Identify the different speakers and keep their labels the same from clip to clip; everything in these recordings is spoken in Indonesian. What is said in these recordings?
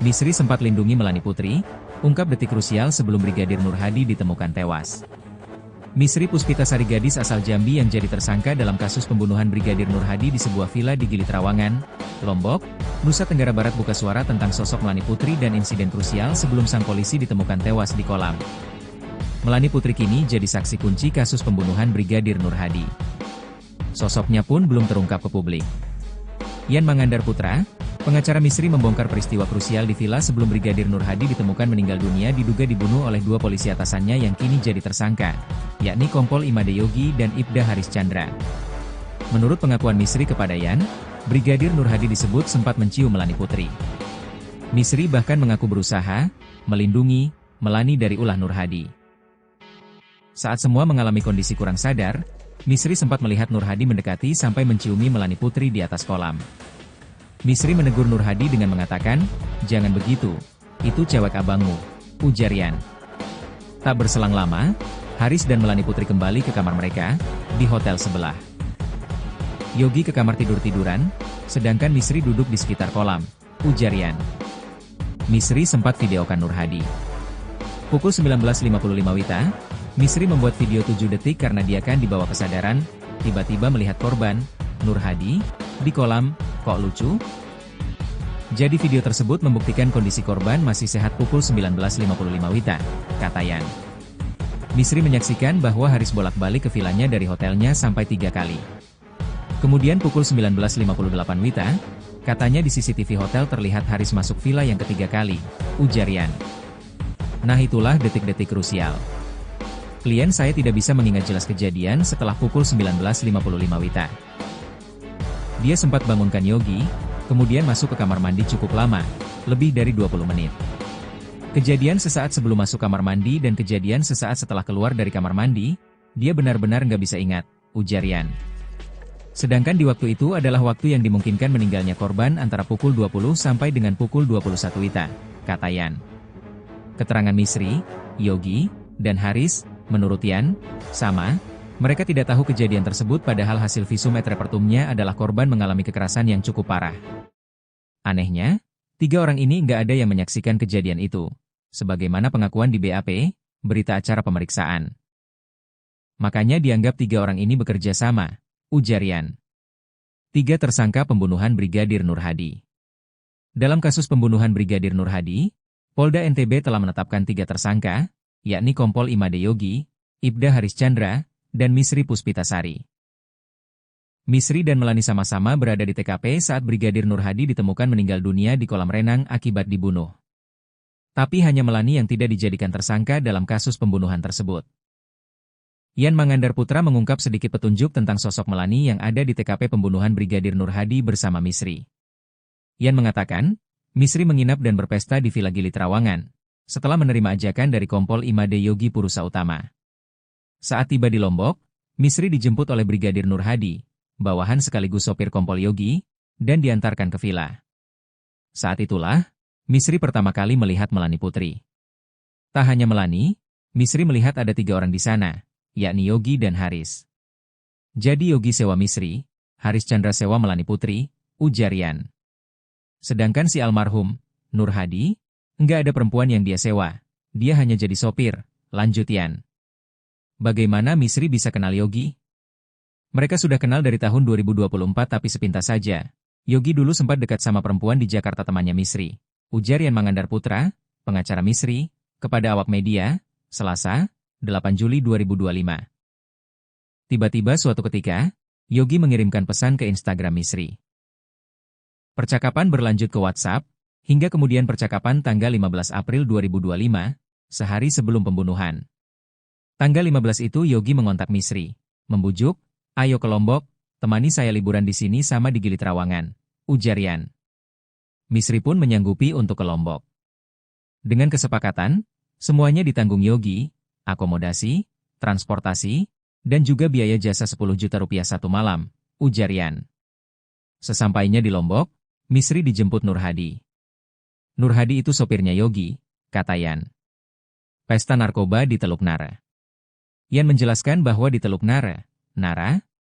Speaker 1: Misri sempat lindungi Melani Putri, ungkap detik krusial sebelum Brigadir Nur Hadi ditemukan tewas. Misri Puspitasari, gadis asal Jambi yang jadi tersangka dalam kasus pembunuhan Brigadir Nur Hadi di sebuah villa di Gili Trawangan, Lombok, Nusa Tenggara Barat buka suara tentang sosok Melani Putri dan insiden krusial sebelum sang polisi ditemukan tewas di kolam. Melani Putri kini jadi saksi kunci kasus pembunuhan Brigadir Nur Hadi. Sosoknya pun belum terungkap ke publik. Yan Mangandar Putra, pengacara Misri, membongkar peristiwa krusial di villa sebelum Brigadir Nur Hadi ditemukan meninggal dunia diduga dibunuh oleh dua polisi atasannya yang kini jadi tersangka, yakni Kompol Imade Yogi dan Ibda Haris Chandra. Menurut pengakuan Misri kepada Yan, Brigadir Nur Hadi disebut sempat mencium Melani Putri. Misri bahkan mengaku berusaha melindungi Melani dari ulah Nur Hadi. Saat semua mengalami kondisi kurang sadar, Misri sempat melihat Nur Hadi mendekati sampai menciumi Melani Putri di atas kolam. Misri menegur Nur Hadi dengan mengatakan, "Jangan begitu, itu cewek abangmu," ujar Yan. Tak berselang lama, Haris dan Melani Putri kembali ke kamar mereka, di hotel sebelah. Yogi ke kamar tidur-tiduran, sedangkan Misri duduk di sekitar kolam, ujar Yan. Misri sempat videokan Nur Hadi. Pukul 19.55 WITA, Misri membuat video 7 detik karena dia kan dibawa kesadaran, tiba-tiba melihat korban, Nur Hadi, di kolam. Kok lucu? Jadi video tersebut membuktikan kondisi korban masih sehat. Pukul 19.55 WITA, kata Yan. Misri menyaksikan bahwa Haris bolak-balik ke villanya dari hotelnya sampai 3 kali. Kemudian pukul 19.58 WITA, katanya di CCTV hotel terlihat Haris masuk villa yang ketiga kali, ujar Yan. Nah, itulah detik-detik krusial. Klien saya tidak bisa mengingat jelas kejadian setelah pukul 19.55 WITA. Dia sempat bangunkan Yogi, kemudian masuk ke kamar mandi cukup lama, lebih dari 20 menit. Kejadian sesaat sebelum masuk kamar mandi dan kejadian sesaat setelah keluar dari kamar mandi, dia benar-benar nggak bisa ingat, ujar Yan. Sedangkan di waktu itu adalah waktu yang dimungkinkan meninggalnya korban antara pukul 20 sampai dengan pukul 21 WITA, kata Yan. Keterangan Misri, Yogi, dan Haris, menurut Yan, sama. Mereka tidak tahu kejadian tersebut padahal hasil visum et repertumnya adalah korban mengalami kekerasan yang cukup parah. Anehnya, 3 orang ini nggak ada yang menyaksikan kejadian itu, sebagaimana pengakuan di BAP, berita acara pemeriksaan. Makanya dianggap 3 orang ini bekerja sama, ujar Yan. 3 tersangka pembunuhan Brigadir Nur Hadi. Dalam kasus pembunuhan Brigadir Nur Hadi, Polda NTB telah menetapkan 3 tersangka, yakni Kompol Imade Yogi, Ibda Haris Chandra, dan Misri Puspitasari. Misri dan Melani sama-sama berada di TKP saat Brigadir Nur Hadi ditemukan meninggal dunia di kolam renang akibat dibunuh. Tapi hanya Melani yang tidak dijadikan tersangka dalam kasus pembunuhan tersebut. Yan Mangandar Putra mengungkap sedikit petunjuk tentang sosok Melani yang ada di TKP pembunuhan Brigadir Nur Hadi bersama Misri. Yan mengatakan, Misri menginap dan berpesta di Villa Gili Trawangan, setelah menerima ajakan dari Kompol Imade Yogi Purusa Utama. Saat tiba di Lombok, Misri dijemput oleh Brigadir Nur Hadi, bawahan sekaligus sopir Kompol Yogi, dan diantarkan ke villa. Saat itulah, Misri pertama kali melihat Melani Putri. Tak hanya Melani, Misri melihat ada 3 orang di sana, yakni Yogi dan Haris. Jadi Yogi sewa Misri, Haris Chandra sewa Melani Putri, ujar Yan. Sedangkan si almarhum, Nur Hadi, nggak ada perempuan yang dia sewa, dia hanya jadi sopir, lanjut Yan. Bagaimana Misri bisa kenal Yogi? Mereka sudah kenal dari tahun 2024 tapi sepintas saja. Yogi dulu sempat dekat sama perempuan di Jakarta temannya Misri, ujar Yan Mangandar Putra, pengacara Misri, kepada awak media, Selasa, 8 Juli 2025. Tiba-tiba suatu ketika, Yogi mengirimkan pesan ke Instagram Misri. Percakapan berlanjut ke WhatsApp, hingga kemudian percakapan tanggal 15 April 2025, sehari sebelum pembunuhan. Tanggal 15 itu Yogi mengontak Misri, membujuk, "Ayo ke Lombok, temani saya liburan di sini sama di Gili Trawangan," ujar Yan. Misri pun menyanggupi untuk ke Lombok. Dengan kesepakatan, semuanya ditanggung Yogi, akomodasi, transportasi, dan juga biaya jasa 10 juta rupiah satu malam, ujar Yan. Sesampainya di Lombok, Misri dijemput Nur Hadi. Nur Hadi itu sopirnya Yogi, kata Yan. Pesta narkoba di Teluk Nara. Yan menjelaskan bahwa di Teluk Nara,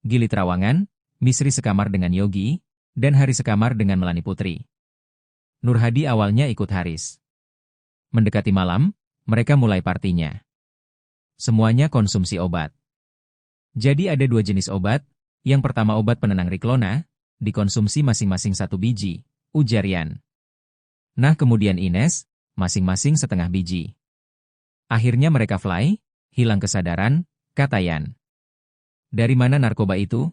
Speaker 1: Gili Trawangan, Misri sekamar dengan Yogi, dan Haris sekamar dengan Melani Putri. Nur Hadi awalnya ikut Haris. Mendekati malam, mereka mulai partinya. Semuanya konsumsi obat. Jadi ada 2 jenis obat, yang pertama obat penenang Riklona, dikonsumsi masing-masing 1 biji, ujar Yan. Nah kemudian Ines, masing-masing setengah biji. Akhirnya mereka fly, hilang kesadaran, kata Yan. Dari mana narkoba itu?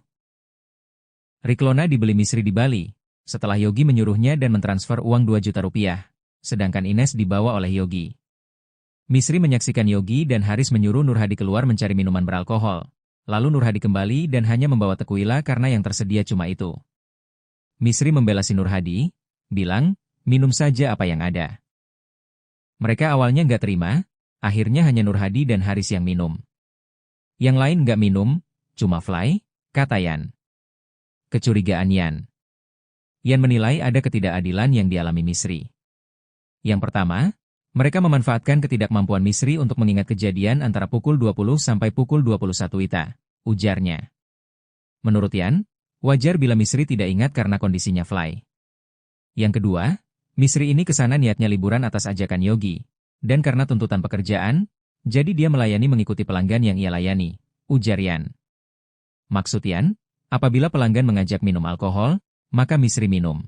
Speaker 1: Riklona dibeli Misri di Bali, setelah Yogi menyuruhnya dan mentransfer uang 2 juta rupiah, sedangkan Ines dibawa oleh Yogi. Misri menyaksikan Yogi dan Haris menyuruh Nur Hadi keluar mencari minuman beralkohol. Lalu Nur Hadi kembali dan hanya membawa tekuila karena yang tersedia cuma itu. Misri membela si Nur Hadi, bilang, minum saja apa yang ada. Mereka awalnya nggak terima, akhirnya hanya Nur Hadi dan Haris yang minum. Yang lain nggak minum, cuma fly, kata Yan. Kecurigaan Yan. Yan menilai ada ketidakadilan yang dialami Misri. Yang pertama, mereka memanfaatkan ketidakmampuan Misri untuk mengingat kejadian antara pukul 20 sampai pukul 21 WITA, ujarnya. Menurut Yan, wajar bila Misri tidak ingat karena kondisinya fly. Yang kedua, Misri ini kesana niatnya liburan atas ajakan Yogi, dan karena tuntutan pekerjaan, jadi dia melayani mengikuti pelanggan yang ia layani, ujar Yan. Maksud Yan, apabila pelanggan mengajak minum alkohol, maka Misri minum.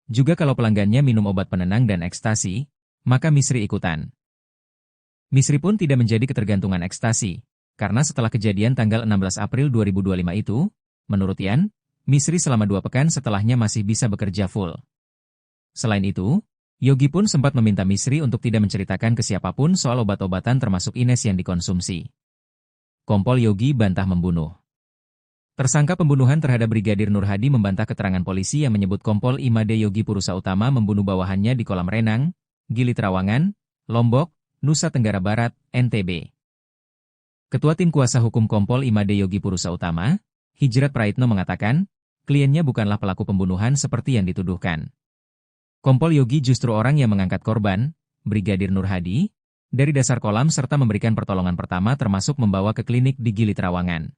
Speaker 1: Juga kalau pelanggannya minum obat penenang dan ekstasi, maka Misri ikutan. Misri pun tidak menjadi ketergantungan ekstasi, karena setelah kejadian tanggal 16 April 2025 itu, menurut Yan, Misri selama 2 pekan setelahnya masih bisa bekerja full. Selain itu, Yogi pun sempat meminta Misri untuk tidak menceritakan ke siapapun soal obat-obatan termasuk Ines yang dikonsumsi. Kompol Yogi bantah membunuh. Tersangka pembunuhan terhadap Brigadir Nur Hadi membantah keterangan polisi yang menyebut Kompol Imade Yogi Purusa Utama membunuh bawahannya di kolam renang, Gili Trawangan, Lombok, Nusa Tenggara Barat, NTB. Ketua Tim Kuasa Hukum Kompol Imade Yogi Purusa Utama, Hijrat Praitno mengatakan, kliennya bukanlah pelaku pembunuhan seperti yang dituduhkan. Kompol Yogi justru orang yang mengangkat korban, Brigadir Nur Hadi, dari dasar kolam serta memberikan pertolongan pertama termasuk membawa ke klinik di Gili Trawangan.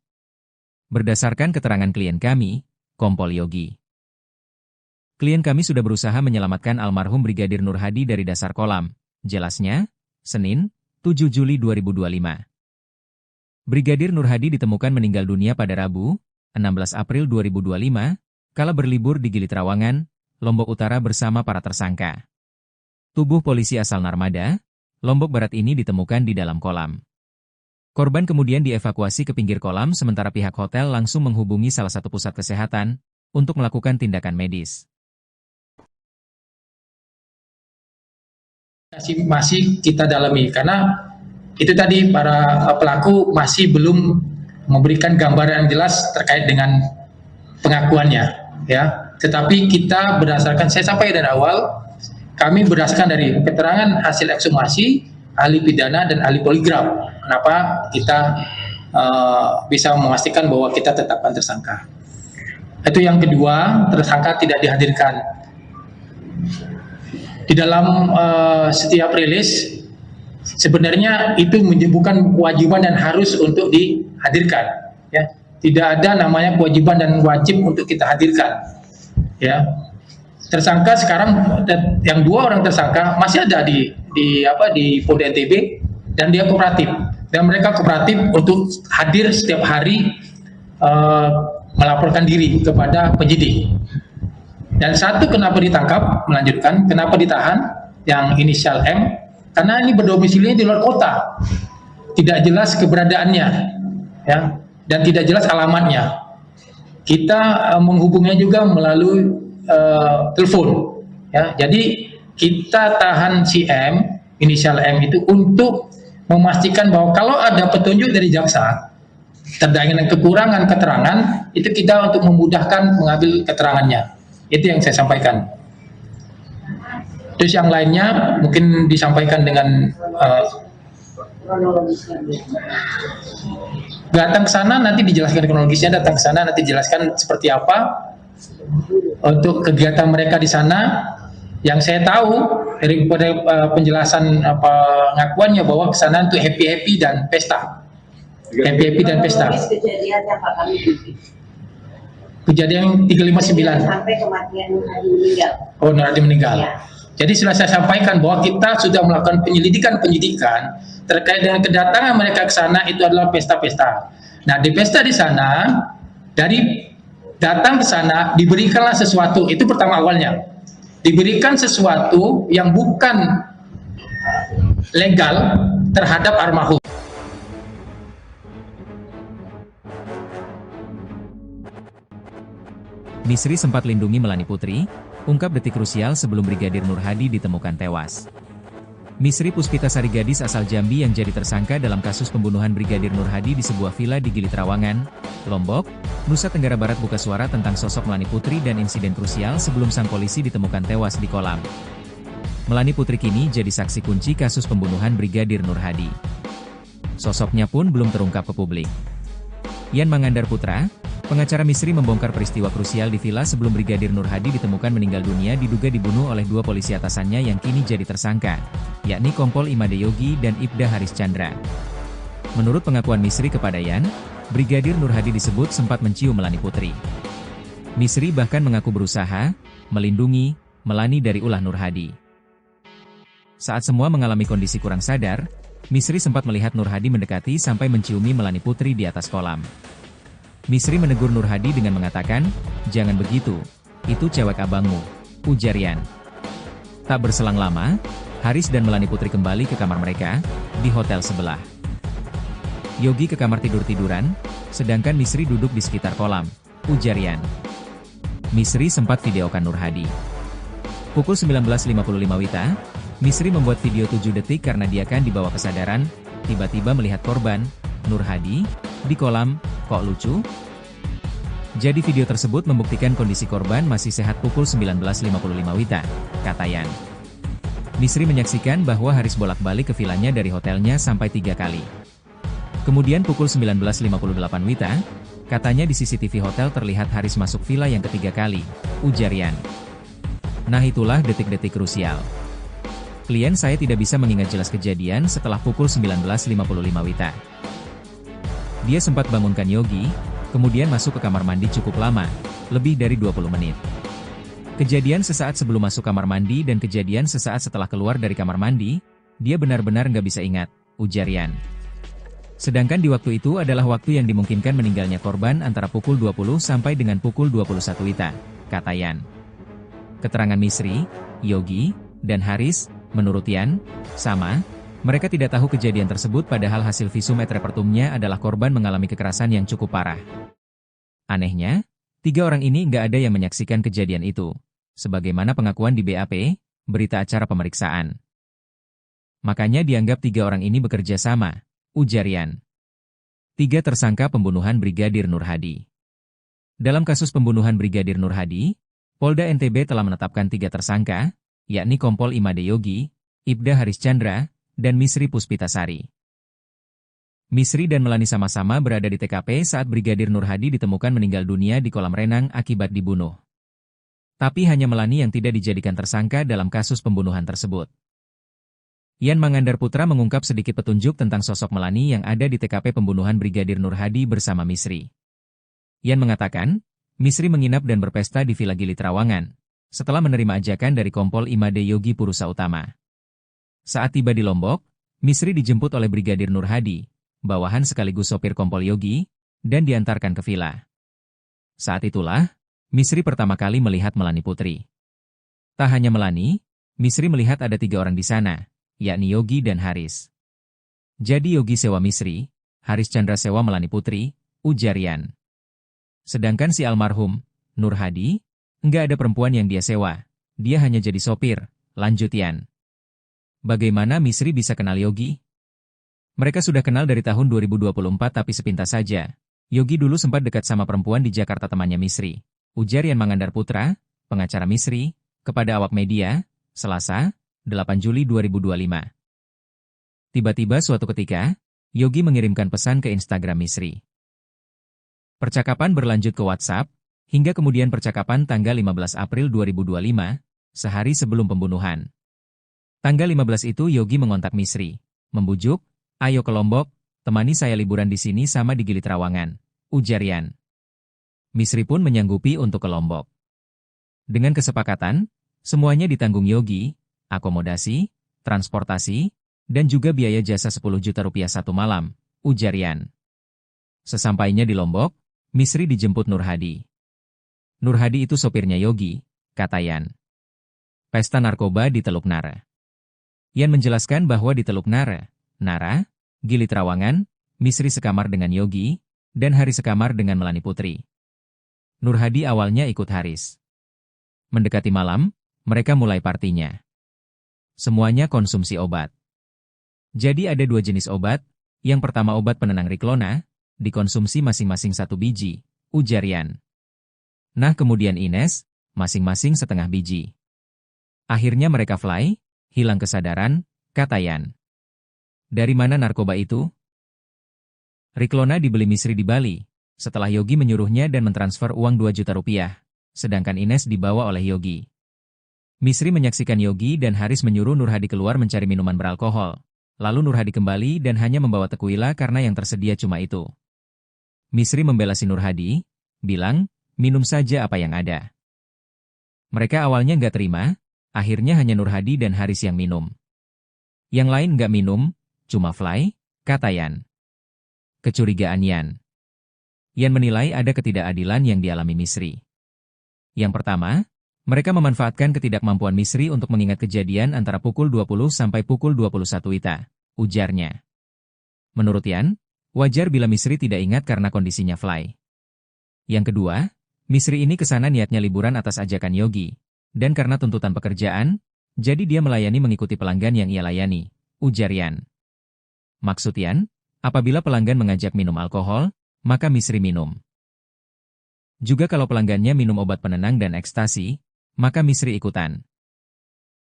Speaker 1: Berdasarkan keterangan klien kami, Kompol Yogi. Klien kami sudah berusaha menyelamatkan almarhum Brigadir Nur Hadi dari dasar kolam, jelasnya, Senin, 7 Juli 2025. Brigadir Nur Hadi ditemukan meninggal dunia pada Rabu, 16 April 2025, kala berlibur di Gili Trawangan, Lombok Utara bersama para tersangka. Tubuh polisi asal Narmada, Lombok Barat ini ditemukan di dalam kolam. Korban kemudian dievakuasi ke pinggir kolam sementara pihak hotel langsung menghubungi salah satu pusat kesehatan untuk melakukan tindakan medis.
Speaker 2: Masih kita dalami karena itu tadi para pelaku masih belum memberikan gambaran yang jelas terkait dengan pengakuannya, ya. Tetapi kita berdasarkan, saya sampaikan dari awal, kami berdasarkan dari keterangan hasil ekshumasi, ahli pidana dan ahli poligraf. Kenapa kita bisa memastikan bahwa kita tetapkan tersangka? Itu yang kedua, tersangka tidak dihadirkan. Di dalam setiap rilis, sebenarnya itu bukan kewajiban dan harus untuk dihadirkan. Ya. Tidak ada namanya kewajiban dan wajib untuk kita hadirkan. Ya. Tersangka sekarang, yang 2 orang tersangka masih ada di Polda NTB dan dia kooperatif. Dan mereka kooperatif untuk hadir setiap hari melaporkan diri kepada penyidik. Dan satu kenapa ditangkap, melanjutkan, kenapa ditahan, yang inisial M, karena ini berdomisilinya di luar kota, tidak jelas keberadaannya, ya, dan tidak jelas alamatnya. Kita menghubungnya juga melalui telepon, ya. Jadi kita tahan si M, inisial M itu untuk memastikan bahwa kalau ada petunjuk dari jaksa terkait dengan kekurangan keterangan, itu kita untuk memudahkan mengambil keterangannya. Itu yang saya sampaikan. Terus yang lainnya mungkin disampaikan dengan datang ke sana nanti dijelaskan kronologisnya, datang ke sana nanti dijelaskan seperti apa untuk kegiatan mereka di sana. Yang saya tahu dari penjelasan pengakuannya bahwa ke sana untuk happy dan pesta. Happy dan pesta. kejadian 359.
Speaker 3: Sampai kematian Nur Hadi meninggal.
Speaker 2: Oh, Nur Hadi meninggal.
Speaker 3: Ya.
Speaker 2: Jadi sudah saya sampaikan bahwa kita sudah melakukan penyelidikan terkait dengan kedatangan mereka ke sana itu adalah pesta-pesta. Nah, di pesta di sana, dari datang ke sana diberikanlah sesuatu, itu pertama awalnya. Diberikan sesuatu yang bukan legal terhadap almarhum.
Speaker 1: Misri sempat lindungi Melani Putri, ungkap detik krusial sebelum Brigadir Nur Hadi ditemukan tewas. Misri Puspitasari, gadis asal Jambi yang jadi tersangka dalam kasus pembunuhan Brigadir Nur Hadi di sebuah villa di Gili Trawangan, Lombok, Nusa Tenggara Barat buka suara tentang sosok Melani Putri dan insiden krusial sebelum sang polisi ditemukan tewas di kolam. Melani Putri kini jadi saksi kunci kasus pembunuhan Brigadir Nur Hadi. Sosoknya pun belum terungkap ke publik. Yan Mangandar Putra, pengacara Misri, membongkar peristiwa krusial di villa sebelum Brigadir Nur Hadi ditemukan meninggal dunia diduga dibunuh oleh dua polisi atasannya yang kini jadi tersangka, yakni Kompol Imade Yogi dan Ibda Haris Chandra. Menurut pengakuan Misri kepada Yan, Brigadir Nur Hadi disebut sempat mencium Melani Putri. Misri bahkan mengaku berusaha melindungi Melani dari ulah Nur Hadi. Saat semua mengalami kondisi kurang sadar, Misri sempat melihat Nur Hadi mendekati sampai menciumi Melani Putri di atas kolam. Misri menegur Nur Hadi dengan mengatakan, "Jangan begitu, itu cewek abangmu," ujar Yan. Tak berselang lama, Haris dan Melani Putri kembali ke kamar mereka, di hotel sebelah. Yogi ke kamar tidur-tiduran, sedangkan Misri duduk di sekitar kolam, ujar Yan. Misri sempat videokan Nur Hadi. Pukul 19.55 WITA, Misri membuat video 7 detik karena dia kan dibawa kesadaran, tiba-tiba melihat korban, Nur Hadi, di kolam. Kok lucu? Jadi video tersebut membuktikan kondisi korban masih sehat. Pukul 19.55 WITA, kata Yan. Misri menyaksikan bahwa Haris bolak-balik ke villanya dari hotelnya sampai 3 kali. Kemudian pukul 19.58 WITA, katanya di CCTV hotel terlihat Haris masuk villa yang ketiga kali, ujar Yan. Nah, itulah detik-detik krusial. Klien saya tidak bisa mengingat jelas kejadian setelah pukul 19.55 WITA. Dia sempat bangunkan Yogi, kemudian masuk ke kamar mandi cukup lama, lebih dari 20 menit. Kejadian sesaat sebelum masuk kamar mandi dan kejadian sesaat setelah keluar dari kamar mandi, dia benar-benar nggak bisa ingat, ujar Yan. Sedangkan di waktu itu adalah waktu yang dimungkinkan meninggalnya korban antara pukul 20 sampai dengan pukul 21 WITA, kata Yan. Keterangan Misri, Yogi, dan Haris, menurut Yan, sama. Mereka tidak tahu kejadian tersebut padahal hasil visum et repertumnya adalah korban mengalami kekerasan yang cukup parah. Anehnya, 3 orang ini nggak ada yang menyaksikan kejadian itu, sebagaimana pengakuan di BAP, berita acara pemeriksaan. Makanya dianggap 3 orang ini bekerja sama, ujar Yan. 3 tersangka pembunuhan Brigadir Nur Hadi. Dalam kasus pembunuhan Brigadir Nur Hadi, Polda NTB telah menetapkan 3 tersangka, yakni Kompol Imade Yogi, Ibda Haris Chandra, dan Misri Puspitasari. Misri dan Melani sama-sama berada di TKP saat Brigadir Nur Hadi ditemukan meninggal dunia di kolam renang akibat dibunuh. Tapi hanya Melani yang tidak dijadikan tersangka dalam kasus pembunuhan tersebut. Yan Mangandar Putra mengungkap sedikit petunjuk tentang sosok Melani yang ada di TKP pembunuhan Brigadir Nur Hadi bersama Misri. Yan mengatakan, Misri menginap dan berpesta di Villa Gili Trawangan, setelah menerima ajakan dari Kompol Imade Yogi Purusa Utama. Saat tiba di Lombok, Misri dijemput oleh Brigadir Nur Hadi, bawahan sekaligus sopir Kompol Yogi, dan diantarkan ke villa. Saat itulah, Misri pertama kali melihat Melani Putri. Tak hanya Melani, Misri melihat ada 3 orang di sana, yakni Yogi dan Haris. Jadi Yogi sewa Misri, Haris Chandra sewa Melani Putri, ujar Yan. Sedangkan si almarhum, Nur Hadi, nggak ada perempuan yang dia sewa, dia hanya jadi sopir, lanjut Yan. Bagaimana Misri bisa kenal Yogi? Mereka sudah kenal dari tahun 2024 tapi sepintas saja. Yogi dulu sempat dekat sama perempuan di Jakarta temannya Misri, ujar Yan Mangandar Putra, pengacara Misri, kepada awak media, Selasa, 8 Juli 2025. Tiba-tiba suatu ketika, Yogi mengirimkan pesan ke Instagram Misri. Percakapan berlanjut ke WhatsApp, hingga kemudian percakapan tanggal 15 April 2025, sehari sebelum pembunuhan. Tanggal 15 itu Yogi mengontak Misri, membujuk, "Ayo ke Lombok, temani saya liburan di sini sama di Gili Trawangan," ujar Yan. Misri pun menyanggupi untuk ke Lombok. Dengan kesepakatan, semuanya ditanggung Yogi, akomodasi, transportasi, dan juga biaya jasa 10 juta rupiah satu malam, ujar Yan. Sesampainya di Lombok, Misri dijemput Nur Hadi. Nur Hadi itu sopirnya Yogi, kata Yan. Pesta narkoba di Teluk Nara. Yan menjelaskan bahwa di Teluk Nara, Gili Trawangan, Misri sekamar dengan Yogi, dan Haris sekamar dengan Melani Putri. Nur Hadi awalnya ikut Haris. Mendekati malam, mereka mulai partinya. Semuanya konsumsi obat. Jadi ada 2 jenis obat, yang pertama obat penenang Riklona, dikonsumsi masing-masing 1 biji, ujar Yan. Nah kemudian Ines, masing-masing setengah biji. Akhirnya mereka fly, hilang kesadaran, kata Yan. Dari mana narkoba itu? Riklona dibeli Misri di Bali, setelah Yogi menyuruhnya dan mentransfer uang 2 juta rupiah, sedangkan Ines dibawa oleh Yogi. Misri menyaksikan Yogi dan Haris menyuruh Nur Hadi keluar mencari minuman beralkohol. Lalu Nur Hadi kembali dan hanya membawa tequila karena yang tersedia cuma itu. Misri membela si Nur Hadi, bilang, minum saja apa yang ada. Mereka awalnya nggak terima, akhirnya hanya Nur Hadi dan Haris yang minum. Yang lain nggak minum, cuma fly, kata Yan. Kecurigaan Yan. Yan menilai ada ketidakadilan yang dialami Misri. Yang pertama, mereka memanfaatkan ketidakmampuan Misri untuk mengingat kejadian antara pukul 20 sampai pukul 21 WITA, ujarnya. Menurut Yan, wajar bila Misri tidak ingat karena kondisinya fly. Yang kedua, Misri ini kesana niatnya liburan atas ajakan Yogi, dan karena tuntutan pekerjaan, jadi dia melayani mengikuti pelanggan yang ia layani, ujar Yan. Maksud Yan, apabila pelanggan mengajak minum alkohol, maka Misri minum. Juga kalau pelanggannya minum obat penenang dan ekstasi, maka Misri ikutan.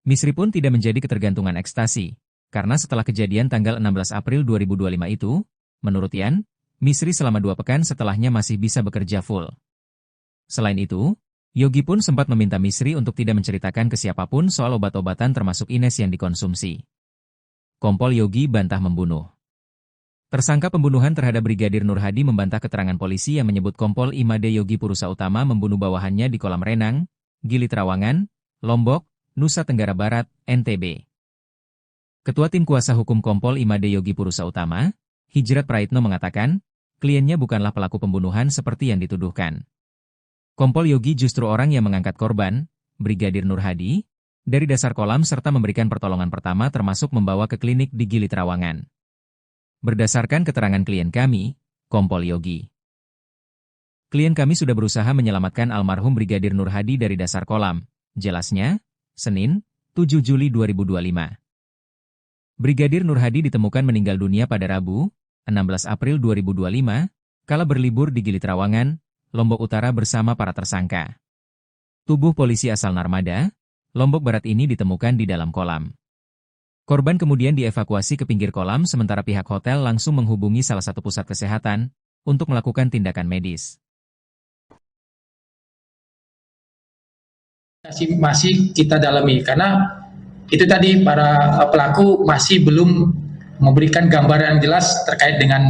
Speaker 1: Misri pun tidak menjadi ketergantungan ekstasi, karena setelah kejadian tanggal 16 April 2025 itu, menurut Yan, Misri selama 2 pekan setelahnya masih bisa bekerja full. Selain itu, Yogi pun sempat meminta Misri untuk tidak menceritakan ke siapapun soal obat-obatan termasuk Ines yang dikonsumsi. Kompol Yogi bantah membunuh. Tersangka pembunuhan terhadap Brigadir Nur Hadi membantah keterangan polisi yang menyebut Kompol Imade Yogi Purusa Utama membunuh bawahannya di kolam renang, Gili Trawangan, Lombok, Nusa Tenggara Barat, NTB. Ketua Tim Kuasa Hukum Kompol Imade Yogi Purusa Utama, Hijrat Praitno mengatakan, kliennya bukanlah pelaku pembunuhan seperti yang dituduhkan. Kompol Yogi justru orang yang mengangkat korban, Brigadir Nur Hadi, dari dasar kolam serta memberikan pertolongan pertama termasuk membawa ke klinik di Gili Trawangan. Berdasarkan keterangan klien kami, Kompol Yogi. Klien kami sudah berusaha menyelamatkan almarhum Brigadir Nur Hadi dari dasar kolam, jelasnya, Senin, 7 Juli 2025. Brigadir Nur Hadi ditemukan meninggal dunia pada Rabu, 16 April 2025, kala berlibur di Gili Trawangan, Lombok Utara bersama para tersangka. Tubuh polisi asal Narmada, Lombok Barat ini ditemukan di dalam kolam. Korban kemudian dievakuasi ke pinggir kolam sementara pihak hotel langsung menghubungi salah satu pusat kesehatan untuk melakukan tindakan medis.
Speaker 2: Masih kita dalami karena itu tadi para pelaku masih belum memberikan gambaran yang jelas terkait dengan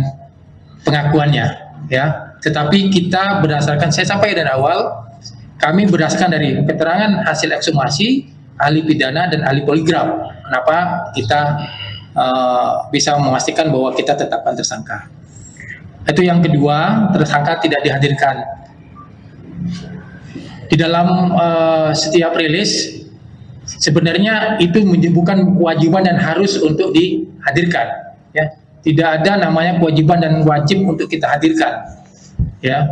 Speaker 2: pengakuannya, ya. Tetapi kita berdasarkan, saya sampaikan dari awal, kami berdasarkan dari keterangan hasil ekshumasi, ahli pidana dan ahli poligraf. Kenapa kita bisa memastikan bahwa kita tetapkan tersangka. Itu yang kedua, tersangka tidak dihadirkan. Di dalam setiap rilis, sebenarnya itu bukan kewajiban dan harus untuk dihadirkan. Ya. Tidak ada namanya kewajiban dan wajib untuk kita hadirkan. Ya.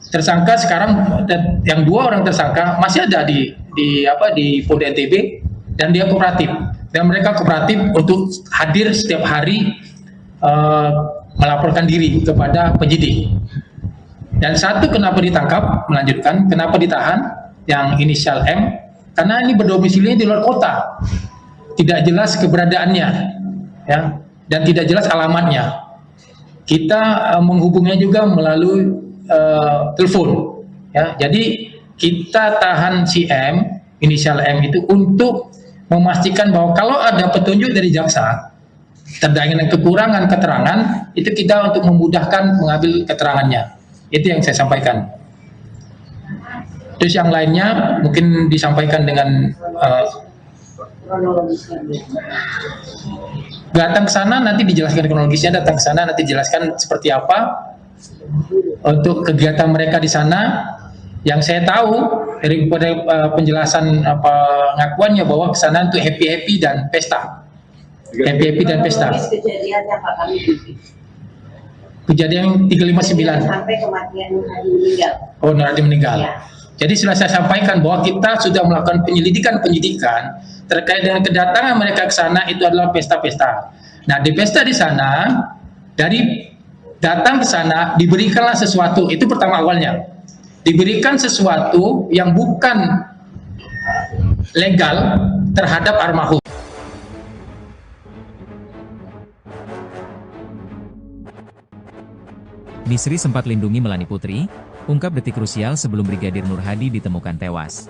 Speaker 2: Tersangka sekarang, yang 2 orang tersangka masih ada di Polda NTB dan dia kooperatif. Dan mereka kooperatif untuk hadir setiap hari melaporkan diri kepada penyidik. Dan satu kenapa ditangkap, melanjutkan, kenapa ditahan, yang inisial M, karena ini berdomisili di luar kota. Tidak jelas keberadaannya, ya, dan tidak jelas alamatnya. Kita menghubungnya juga melalui telepon. Ya, jadi kita tahan si M, inisial M itu untuk memastikan bahwa kalau ada petunjuk dari jaksa terkait dengan kekurangan keterangan, itu kita untuk memudahkan mengambil keterangannya. Itu yang saya sampaikan. Terus yang lainnya mungkin disampaikan dengan
Speaker 3: kronologisnya.
Speaker 2: datang ke sana nanti dijelaskan kronologisnya, datang ke sana nanti dijelaskan seperti apa untuk kegiatan mereka di sana. Yang saya tahu dari penjelasan pengakuannya bahwa ke sana untuk happy dan pesta. Happy dan pesta.
Speaker 3: Kronologis kejadiannya Pak kami
Speaker 2: Kejadian 359.
Speaker 3: sampai kematian Nur Hadi meninggal.
Speaker 2: Oh, Nur Hadi meninggal.
Speaker 3: Ya.
Speaker 2: Jadi sudah saya sampaikan bahwa kita sudah melakukan penyidikan terkait dengan kedatangan mereka ke sana itu adalah pesta-pesta. Nah, di pesta di sana, dari datang ke sana diberikanlah sesuatu, itu pertama awalnya. Diberikan sesuatu yang bukan legal terhadap almarhum.
Speaker 1: Misri sempat lindungi Melani Putri, ungkap detik krusial sebelum Brigadir Nur Hadi ditemukan tewas.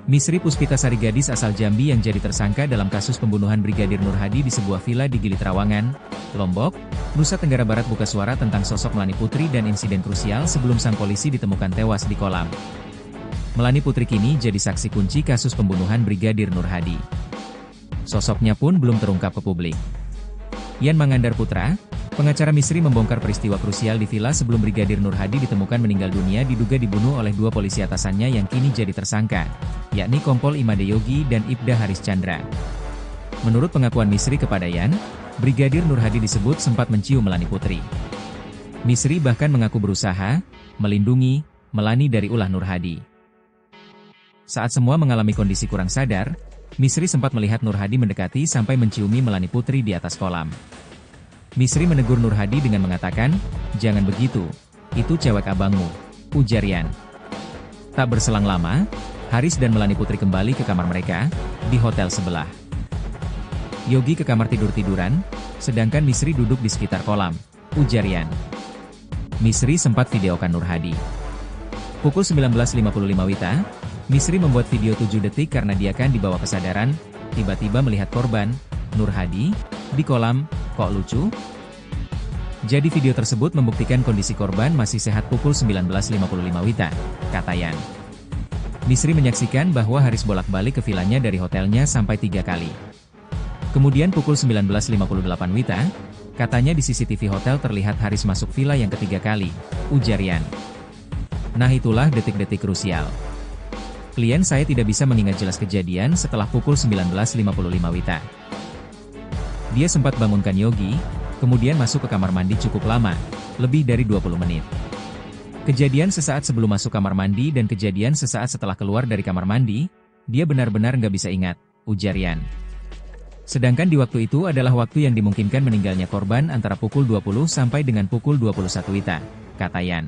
Speaker 1: Misri Puspitasari gadis asal Jambi yang jadi tersangka dalam kasus pembunuhan Brigadir Nur Hadi di sebuah villa di Gili Trawangan, Lombok, Nusa Tenggara Barat buka suara tentang sosok Melani Putri dan insiden krusial sebelum sang polisi ditemukan tewas di kolam. Melani Putri kini jadi saksi kunci kasus pembunuhan Brigadir Nur Hadi. Sosoknya pun belum terungkap ke publik. Yan Mangandar Putra, pengacara Misri membongkar peristiwa krusial di villa sebelum Brigadir Nur Hadi ditemukan meninggal dunia diduga dibunuh oleh dua polisi atasannya yang kini jadi tersangka, yakni Kompol Imade Yogi dan Ibda Haris Chandra. Menurut pengakuan Misri kepada Yan, Brigadir Nur Hadi disebut sempat mencium Melani Putri. Misri bahkan mengaku berusaha melindungi Melani dari ulah Nur Hadi. Saat semua mengalami kondisi kurang sadar, Misri sempat melihat Nur Hadi mendekati sampai menciumi Melani Putri di atas kolam. Misri menegur Nur Hadi dengan mengatakan, "Jangan begitu, itu cewek abangmu," ujar Yan. Tak berselang lama, Haris dan Melani Putri kembali ke kamar mereka, di hotel sebelah. Yogi ke kamar tidur-tiduran, sedangkan Misri duduk di sekitar kolam, ujar Yan. Misri sempat videokan Nur Hadi. Pukul 19.55 WITA, Misri membuat video 7 detik karena dia kan dibawa kesadaran, tiba-tiba melihat korban, Nur Hadi, di kolam. Kok lucu? Jadi video tersebut membuktikan kondisi korban masih sehat pukul 19.55 WITA, kata Yan. Misri menyaksikan bahwa Haris bolak-balik ke vilanya dari hotelnya sampai 3 kali. Kemudian pukul 19.58 WITA, katanya di CCTV hotel terlihat Haris masuk villa yang ketiga kali, ujar Yan. Nah itulah detik-detik krusial. Klien saya tidak bisa mengingat jelas kejadian setelah pukul 19.55 WITA. Dia sempat bangunkan Yogi, kemudian masuk ke kamar mandi cukup lama, lebih dari 20 menit. Kejadian sesaat sebelum masuk kamar mandi dan kejadian sesaat setelah keluar dari kamar mandi, dia benar-benar nggak bisa ingat, ujar Yan. Sedangkan di waktu itu adalah waktu yang dimungkinkan meninggalnya korban antara pukul 20 sampai dengan pukul 21 WITA, kata Yan.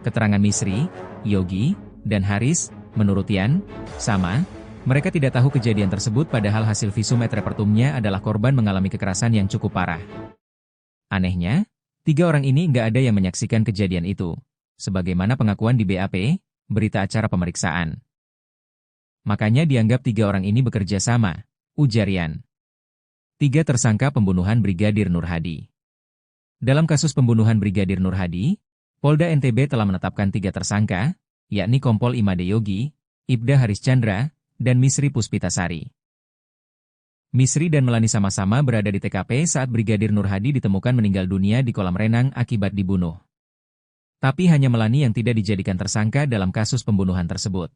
Speaker 1: Keterangan Misri, Yogi, dan Haris, menurut Yan, sama. Mereka tidak tahu kejadian tersebut padahal hasil visum et repertumnya adalah korban mengalami kekerasan yang cukup parah. Anehnya, 3 orang ini nggak ada yang menyaksikan kejadian itu, sebagaimana pengakuan di BAP, berita acara pemeriksaan. Makanya dianggap 3 orang ini bekerja sama, ujar Yan. 3 tersangka pembunuhan Brigadir Nur Hadi. Dalam kasus pembunuhan Brigadir Nur Hadi, Polda NTB telah menetapkan 3 tersangka, yakni Kompol Imade Yogi, Ibda Haris Chandra, dan Misri Puspitasari. Misri dan Melani sama-sama berada di TKP saat Brigadir Nur Hadi ditemukan meninggal dunia di kolam renang akibat dibunuh. Tapi hanya Melani yang tidak dijadikan tersangka dalam kasus pembunuhan tersebut.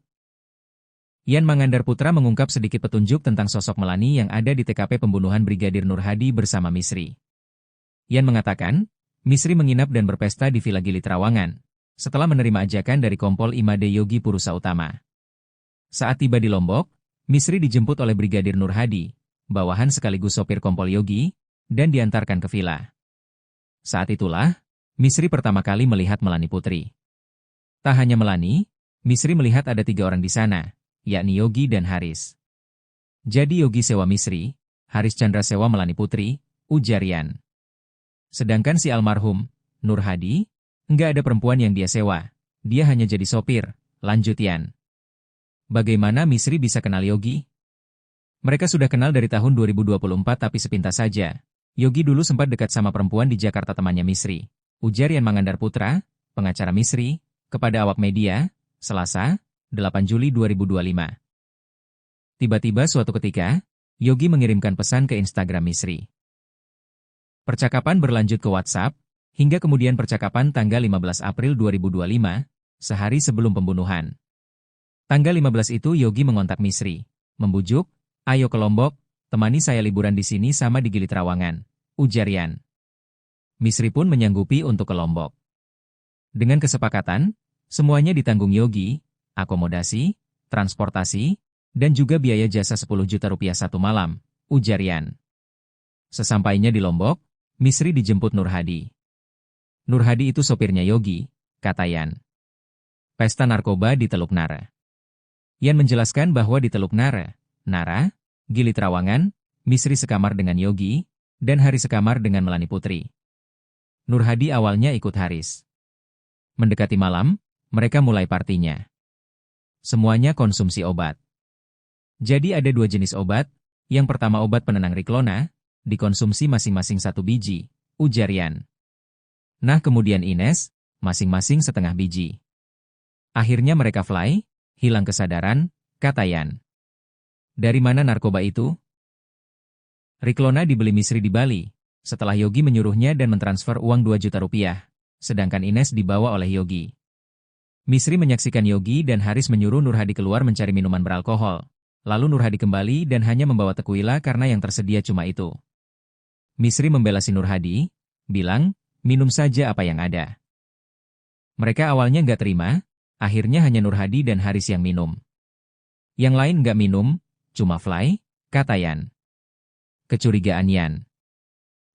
Speaker 1: Yan Mangandar Putra mengungkap sedikit petunjuk tentang sosok Melani yang ada di TKP pembunuhan Brigadir Nur Hadi bersama Misri. Yan mengatakan, Misri menginap dan berpesta di Villa Gili Trawangan, setelah menerima ajakan dari Kompol Imade Yogi Purusa Utama. Saat tiba di Lombok, Misri dijemput oleh Brigadir Nur Hadi, bawahan sekaligus sopir Kompol Yogi, dan diantarkan ke villa. Saat itulah, Misri pertama kali melihat Melani Putri. Tak hanya Melani, Misri melihat ada 3 orang di sana, yakni Yogi dan Haris. Jadi Yogi sewa Misri, Haris Chandra sewa Melani Putri, ujar Yan. Sedangkan si almarhum, Nur Hadi, nggak ada perempuan yang dia sewa, dia hanya jadi sopir, lanjut Yan. Bagaimana Misri bisa kenal Yogi? Mereka sudah kenal dari tahun 2024 tapi sepintas saja. Yogi dulu sempat dekat sama perempuan di Jakarta temannya Misri, ujar Yan Mangandar Putra, pengacara Misri, kepada awak media, Selasa, 8 Juli 2025. Tiba-tiba suatu ketika, Yogi mengirimkan pesan ke Instagram Misri. Percakapan berlanjut ke WhatsApp, hingga kemudian percakapan tanggal 15 April 2025, sehari sebelum pembunuhan. Tanggal 15 itu Yogi mengontak Misri, membujuk, "Ayo ke Lombok, temani saya liburan di sini sama di Gili Trawangan," ujar Yan. Misri pun menyanggupi untuk ke Lombok. Dengan kesepakatan, semuanya ditanggung Yogi, akomodasi, transportasi, dan juga biaya jasa 10 juta rupiah satu malam, ujar Yan. Sesampainya di Lombok, Misri dijemput Nur Hadi. Nur Hadi itu sopirnya Yogi, kata Yan. Pesta narkoba di Teluk Nara. Yan menjelaskan bahwa di Teluk Nara, Gili Trawangan, Misri sekamar dengan Yogi, dan Haris sekamar dengan Melani Putri. Nur Hadi awalnya ikut Haris. Mendekati malam, mereka mulai partinya. Semuanya konsumsi obat. Jadi ada 2 jenis obat, yang pertama obat penenang Riklona, dikonsumsi masing-masing 1 biji, ujar Yan. Nah kemudian Ines, masing-masing setengah biji. Akhirnya mereka fly, hilang kesadaran, kata Yan. Dari mana narkoba itu? Riklona dibeli Misri di Bali, setelah Yogi menyuruhnya dan mentransfer uang 2 juta rupiah, sedangkan Ines dibawa oleh Yogi. Misri menyaksikan Yogi dan Haris menyuruh Nur Hadi keluar mencari minuman beralkohol. Lalu Nur Hadi kembali dan hanya membawa tequila karena yang tersedia cuma itu. Misri membela si Nur Hadi, bilang, minum saja apa yang ada. Mereka awalnya nggak terima, akhirnya hanya Nur Hadi dan Haris yang minum. Yang lain nggak minum, cuma fly, kata Yan. Kecurigaan Yan.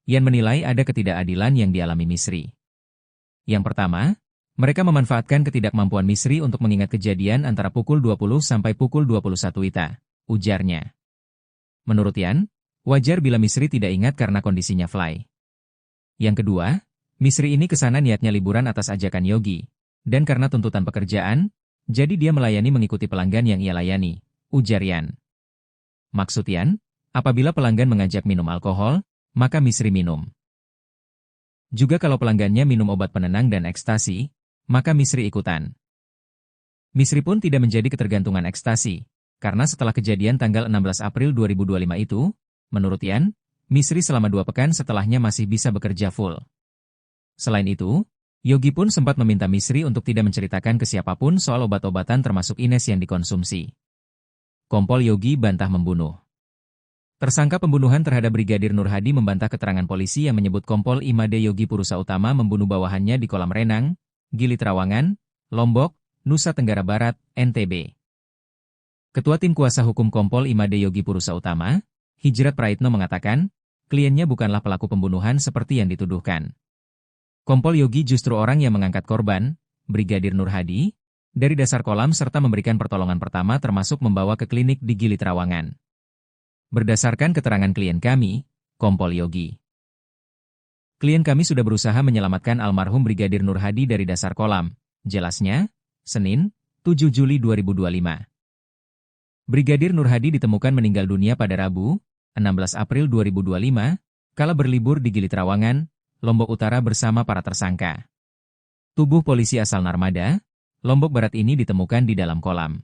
Speaker 1: Yan menilai ada ketidakadilan yang dialami Misri. Yang pertama, mereka memanfaatkan ketidakmampuan Misri untuk mengingat kejadian antara pukul 20 sampai pukul 21 WITA, ujarnya. Menurut Yan, wajar bila Misri tidak ingat karena kondisinya fly. Yang kedua, Misri ini kesana niatnya liburan atas ajakan Yogi, dan karena tuntutan pekerjaan, jadi dia melayani mengikuti pelanggan yang ia layani, ujar Yan. Maksud Yan, apabila pelanggan mengajak minum alkohol, maka Misri minum. Juga kalau pelanggannya minum obat penenang dan ekstasi, maka Misri ikutan. Misri pun tidak menjadi ketergantungan ekstasi, karena setelah kejadian tanggal 16 April 2025 itu, menurut Yan, Misri selama 2 pekan setelahnya masih bisa bekerja full. Selain itu, Yogi pun sempat meminta Misri untuk tidak menceritakan ke siapapun soal obat-obatan termasuk Ines yang dikonsumsi. Kompol Yogi bantah membunuh. Tersangka pembunuhan terhadap Brigadir Nur Hadi membantah keterangan polisi yang menyebut Kompol Imade Yogi Purusa Utama membunuh bawahannya di kolam renang, Gili Trawangan, Lombok, Nusa Tenggara Barat, NTB. Ketua Tim Kuasa Hukum Kompol Imade Yogi Purusa Utama, Hijrat Praitno mengatakan, kliennya bukanlah pelaku pembunuhan seperti yang dituduhkan. Kompol Yogi justru orang yang mengangkat korban, Brigadir Nur Hadi, dari dasar kolam serta memberikan pertolongan pertama termasuk membawa ke klinik di Gili Trawangan. Berdasarkan keterangan klien kami, Kompol Yogi. Klien kami sudah berusaha menyelamatkan almarhum Brigadir Nur Hadi dari dasar kolam, jelasnya, Senin, 7 Juli 2025. Brigadir Nur Hadi ditemukan meninggal dunia pada Rabu, 16 April 2025, kala berlibur di Gili Trawangan, Lombok Utara bersama para tersangka. Tubuh polisi asal Narmada, Lombok Barat ini ditemukan di dalam kolam.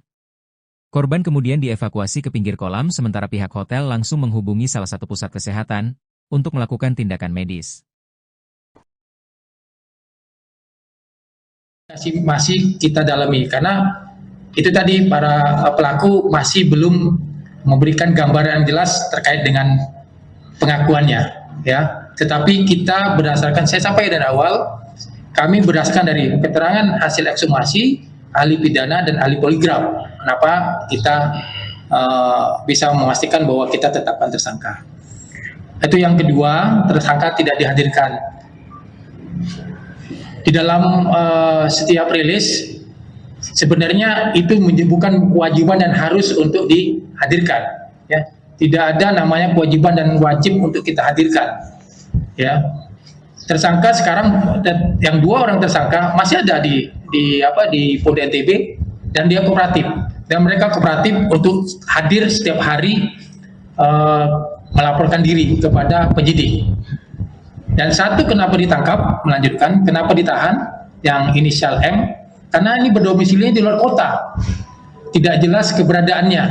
Speaker 1: Korban kemudian dievakuasi ke pinggir kolam sementara pihak hotel langsung menghubungi salah satu pusat kesehatan untuk melakukan tindakan medis.
Speaker 2: Masih kita dalami karena itu tadi para pelaku masih belum memberikan gambaran jelas terkait dengan pengakuannya, ya. Tetapi kita berdasarkan, saya sampaikan dari awal, kami berdasarkan dari keterangan hasil ekshumasi, ahli pidana dan ahli poligraf. Kenapa kita bisa memastikan bahwa kita tetapkan tersangka? Itu yang kedua, tersangka tidak dihadirkan. Di dalam setiap rilis, sebenarnya itu bukan kewajiban dan harus untuk dihadirkan. Ya. Tidak ada namanya kewajiban dan wajib untuk kita hadirkan. Ya. Tersangka sekarang, yang 2 orang tersangka masih ada di Polda NTB dan dia kooperatif. Dan mereka kooperatif untuk hadir setiap hari melaporkan diri kepada penyidik. Dan satu kenapa ditangkap, melanjutkan, kenapa ditahan, yang inisial M, karena ini berdomisili di luar kota, tidak jelas keberadaannya,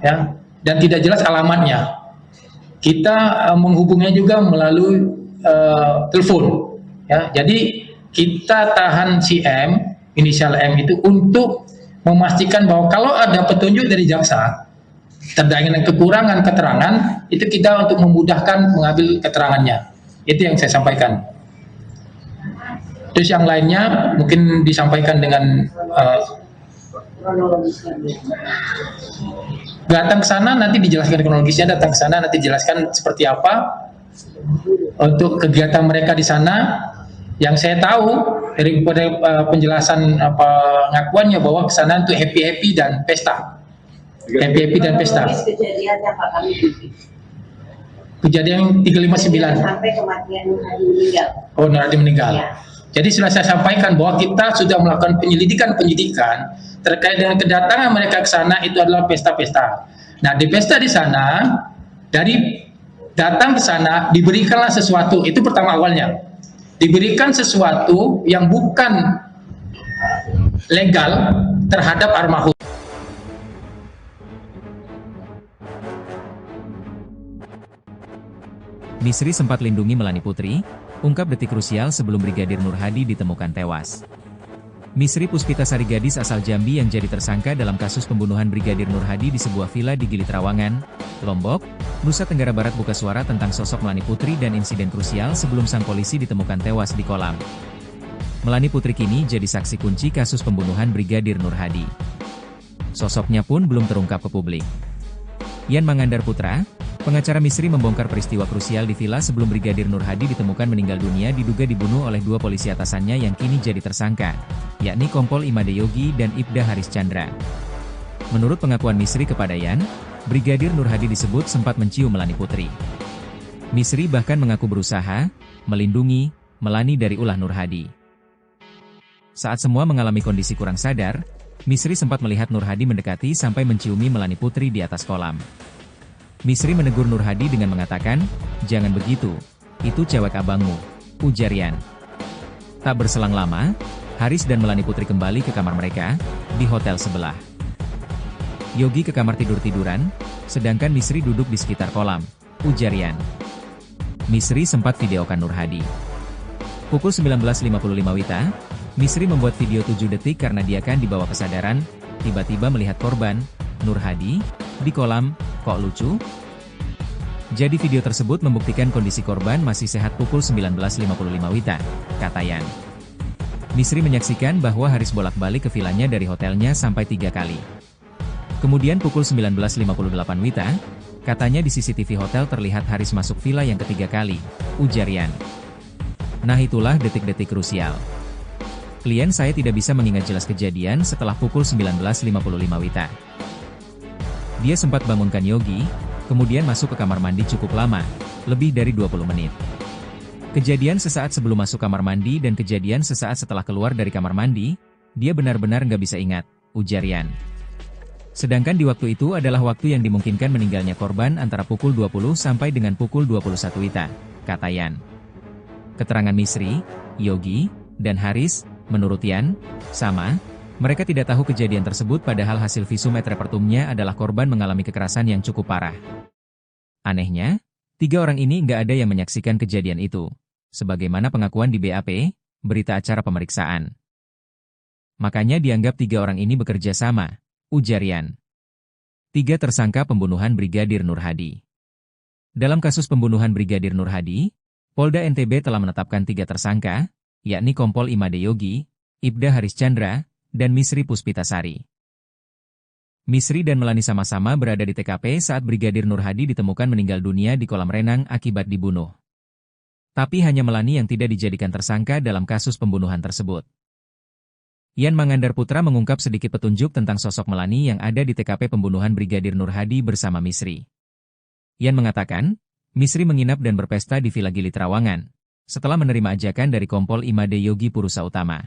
Speaker 2: ya, dan tidak jelas alamatnya. Kita menghubungnya juga melalui telepon, ya. Jadi kita tahan si M, inisial M itu untuk memastikan bahwa kalau ada petunjuk dari jaksa terkait dengan kekurangan keterangan, itu kita untuk memudahkan mengambil keterangannya. Itu yang saya sampaikan. Terus yang lainnya mungkin disampaikan dengan datang ke sana nanti dijelaskan kronologisnya, datang ke sana nanti dijelaskan seperti apa untuk kegiatan mereka di sana. Yang saya tahu dari penjelasan pengakuannya bahwa ke sana untuk happy dan pesta. Happy dan pesta.
Speaker 3: Kejadiannya Pak kami
Speaker 2: Kejadian 359
Speaker 3: sampai kematian Nur Hadi meninggal.
Speaker 2: Oh, Nur Hadi meninggal.
Speaker 3: Ya.
Speaker 2: Jadi sudah saya sampaikan bahwa kita sudah melakukan penyidikan terkait dengan kedatangan mereka ke sana itu adalah pesta-pesta. Nah, di pesta di sana, dari datang ke sana diberikanlah sesuatu, itu pertama awalnya. Diberikan sesuatu yang bukan legal terhadap almarhum.
Speaker 1: Misri sempat lindungi Melani Putri, ungkap detik krusial sebelum Brigadir Nur Hadi ditemukan tewas. Misri Puspitasari gadis asal Jambi yang jadi tersangka dalam kasus pembunuhan Brigadir Nur Hadi di sebuah villa di Gili Trawangan, Lombok, Nusa Tenggara Barat buka suara tentang sosok Melani Putri dan insiden krusial sebelum sang polisi ditemukan tewas di kolam. Melani Putri kini jadi saksi kunci kasus pembunuhan Brigadir Nur Hadi. Sosoknya pun belum terungkap ke publik. Yan Mangandar Putra, pengacara Misri membongkar peristiwa krusial di villa sebelum Brigadir Nur Hadi ditemukan meninggal dunia diduga dibunuh oleh dua polisi atasannya yang kini jadi tersangka, yakni Kompol Imade Yogi dan Ibda Haris Chandra. Menurut pengakuan Misri kepada Yan, Brigadir Nur Hadi disebut sempat mencium Melani Putri. Misri bahkan mengaku berusaha melindungi Melani dari ulah Nur Hadi. Saat semua mengalami kondisi kurang sadar, Misri sempat melihat Nur Hadi mendekati sampai menciumi Melani Putri di atas kolam. Misri menegur Nur Hadi dengan mengatakan, "Jangan begitu, itu cewek abangmu," ujar Yan. Tak berselang lama, Haris dan Melani Putri kembali ke kamar mereka, di hotel sebelah. Yogi ke kamar tidur-tiduran, sedangkan Misri duduk di sekitar kolam, ujar Yan. Misri sempat videokan Nur Hadi. Pukul 19.55 WITA, Misri membuat video 7 detik karena dia kan dibawa kesadaran, tiba-tiba melihat korban, Nur Hadi, di kolam. Kok lucu? Jadi video tersebut membuktikan kondisi korban masih sehat pukul 19.55 WITA, kata Yan. Misri menyaksikan bahwa Haris bolak-balik ke villanya dari hotelnya sampai 3 kali. Kemudian pukul 19.58 WITA, katanya di CCTV hotel terlihat Haris masuk villa yang ketiga kali, ujar Yan. Nah itulah detik-detik krusial. Klien saya tidak bisa mengingat jelas kejadian setelah pukul 19.55 WITA. Dia sempat bangunkan Yogi, kemudian masuk ke kamar mandi cukup lama, lebih dari 20 menit. Kejadian sesaat sebelum masuk kamar mandi dan kejadian sesaat setelah keluar dari kamar mandi, dia benar-benar nggak bisa ingat, ujar Yan. Sedangkan di waktu itu adalah waktu yang dimungkinkan meninggalnya korban antara pukul 20 sampai dengan pukul 21 WITA, kata Yan. Keterangan Misri, Yogi, dan Haris, menurut Yan, sama. Mereka tidak tahu kejadian tersebut padahal hasil visum et repertumnya adalah korban mengalami kekerasan yang cukup parah. Anehnya, 3 orang ini nggak ada yang menyaksikan kejadian itu. Sebagaimana pengakuan di BAP, berita acara pemeriksaan. Makanya dianggap 3 orang ini bekerja sama, ujar Yan. 3 tersangka pembunuhan Brigadir Nur Hadi. Dalam kasus pembunuhan Brigadir Nur Hadi, Polda NTB telah menetapkan 3 tersangka, yakni Kompol Imade Yogi, Ibda Haris Chandra, dan Misri Puspitasari. Misri dan Melani sama-sama berada di TKP saat Brigadir Nur Hadi ditemukan meninggal dunia di kolam renang akibat dibunuh. Tapi hanya Melani yang tidak dijadikan tersangka dalam kasus pembunuhan tersebut. Yan Mangandar Putra mengungkap sedikit petunjuk tentang sosok Melani yang ada di TKP pembunuhan Brigadir Nur Hadi bersama Misri. Yan mengatakan, Misri menginap dan berpesta di Villa Gili Trawangan, setelah menerima ajakan dari Kompol Imade Yogi Purusa Utama.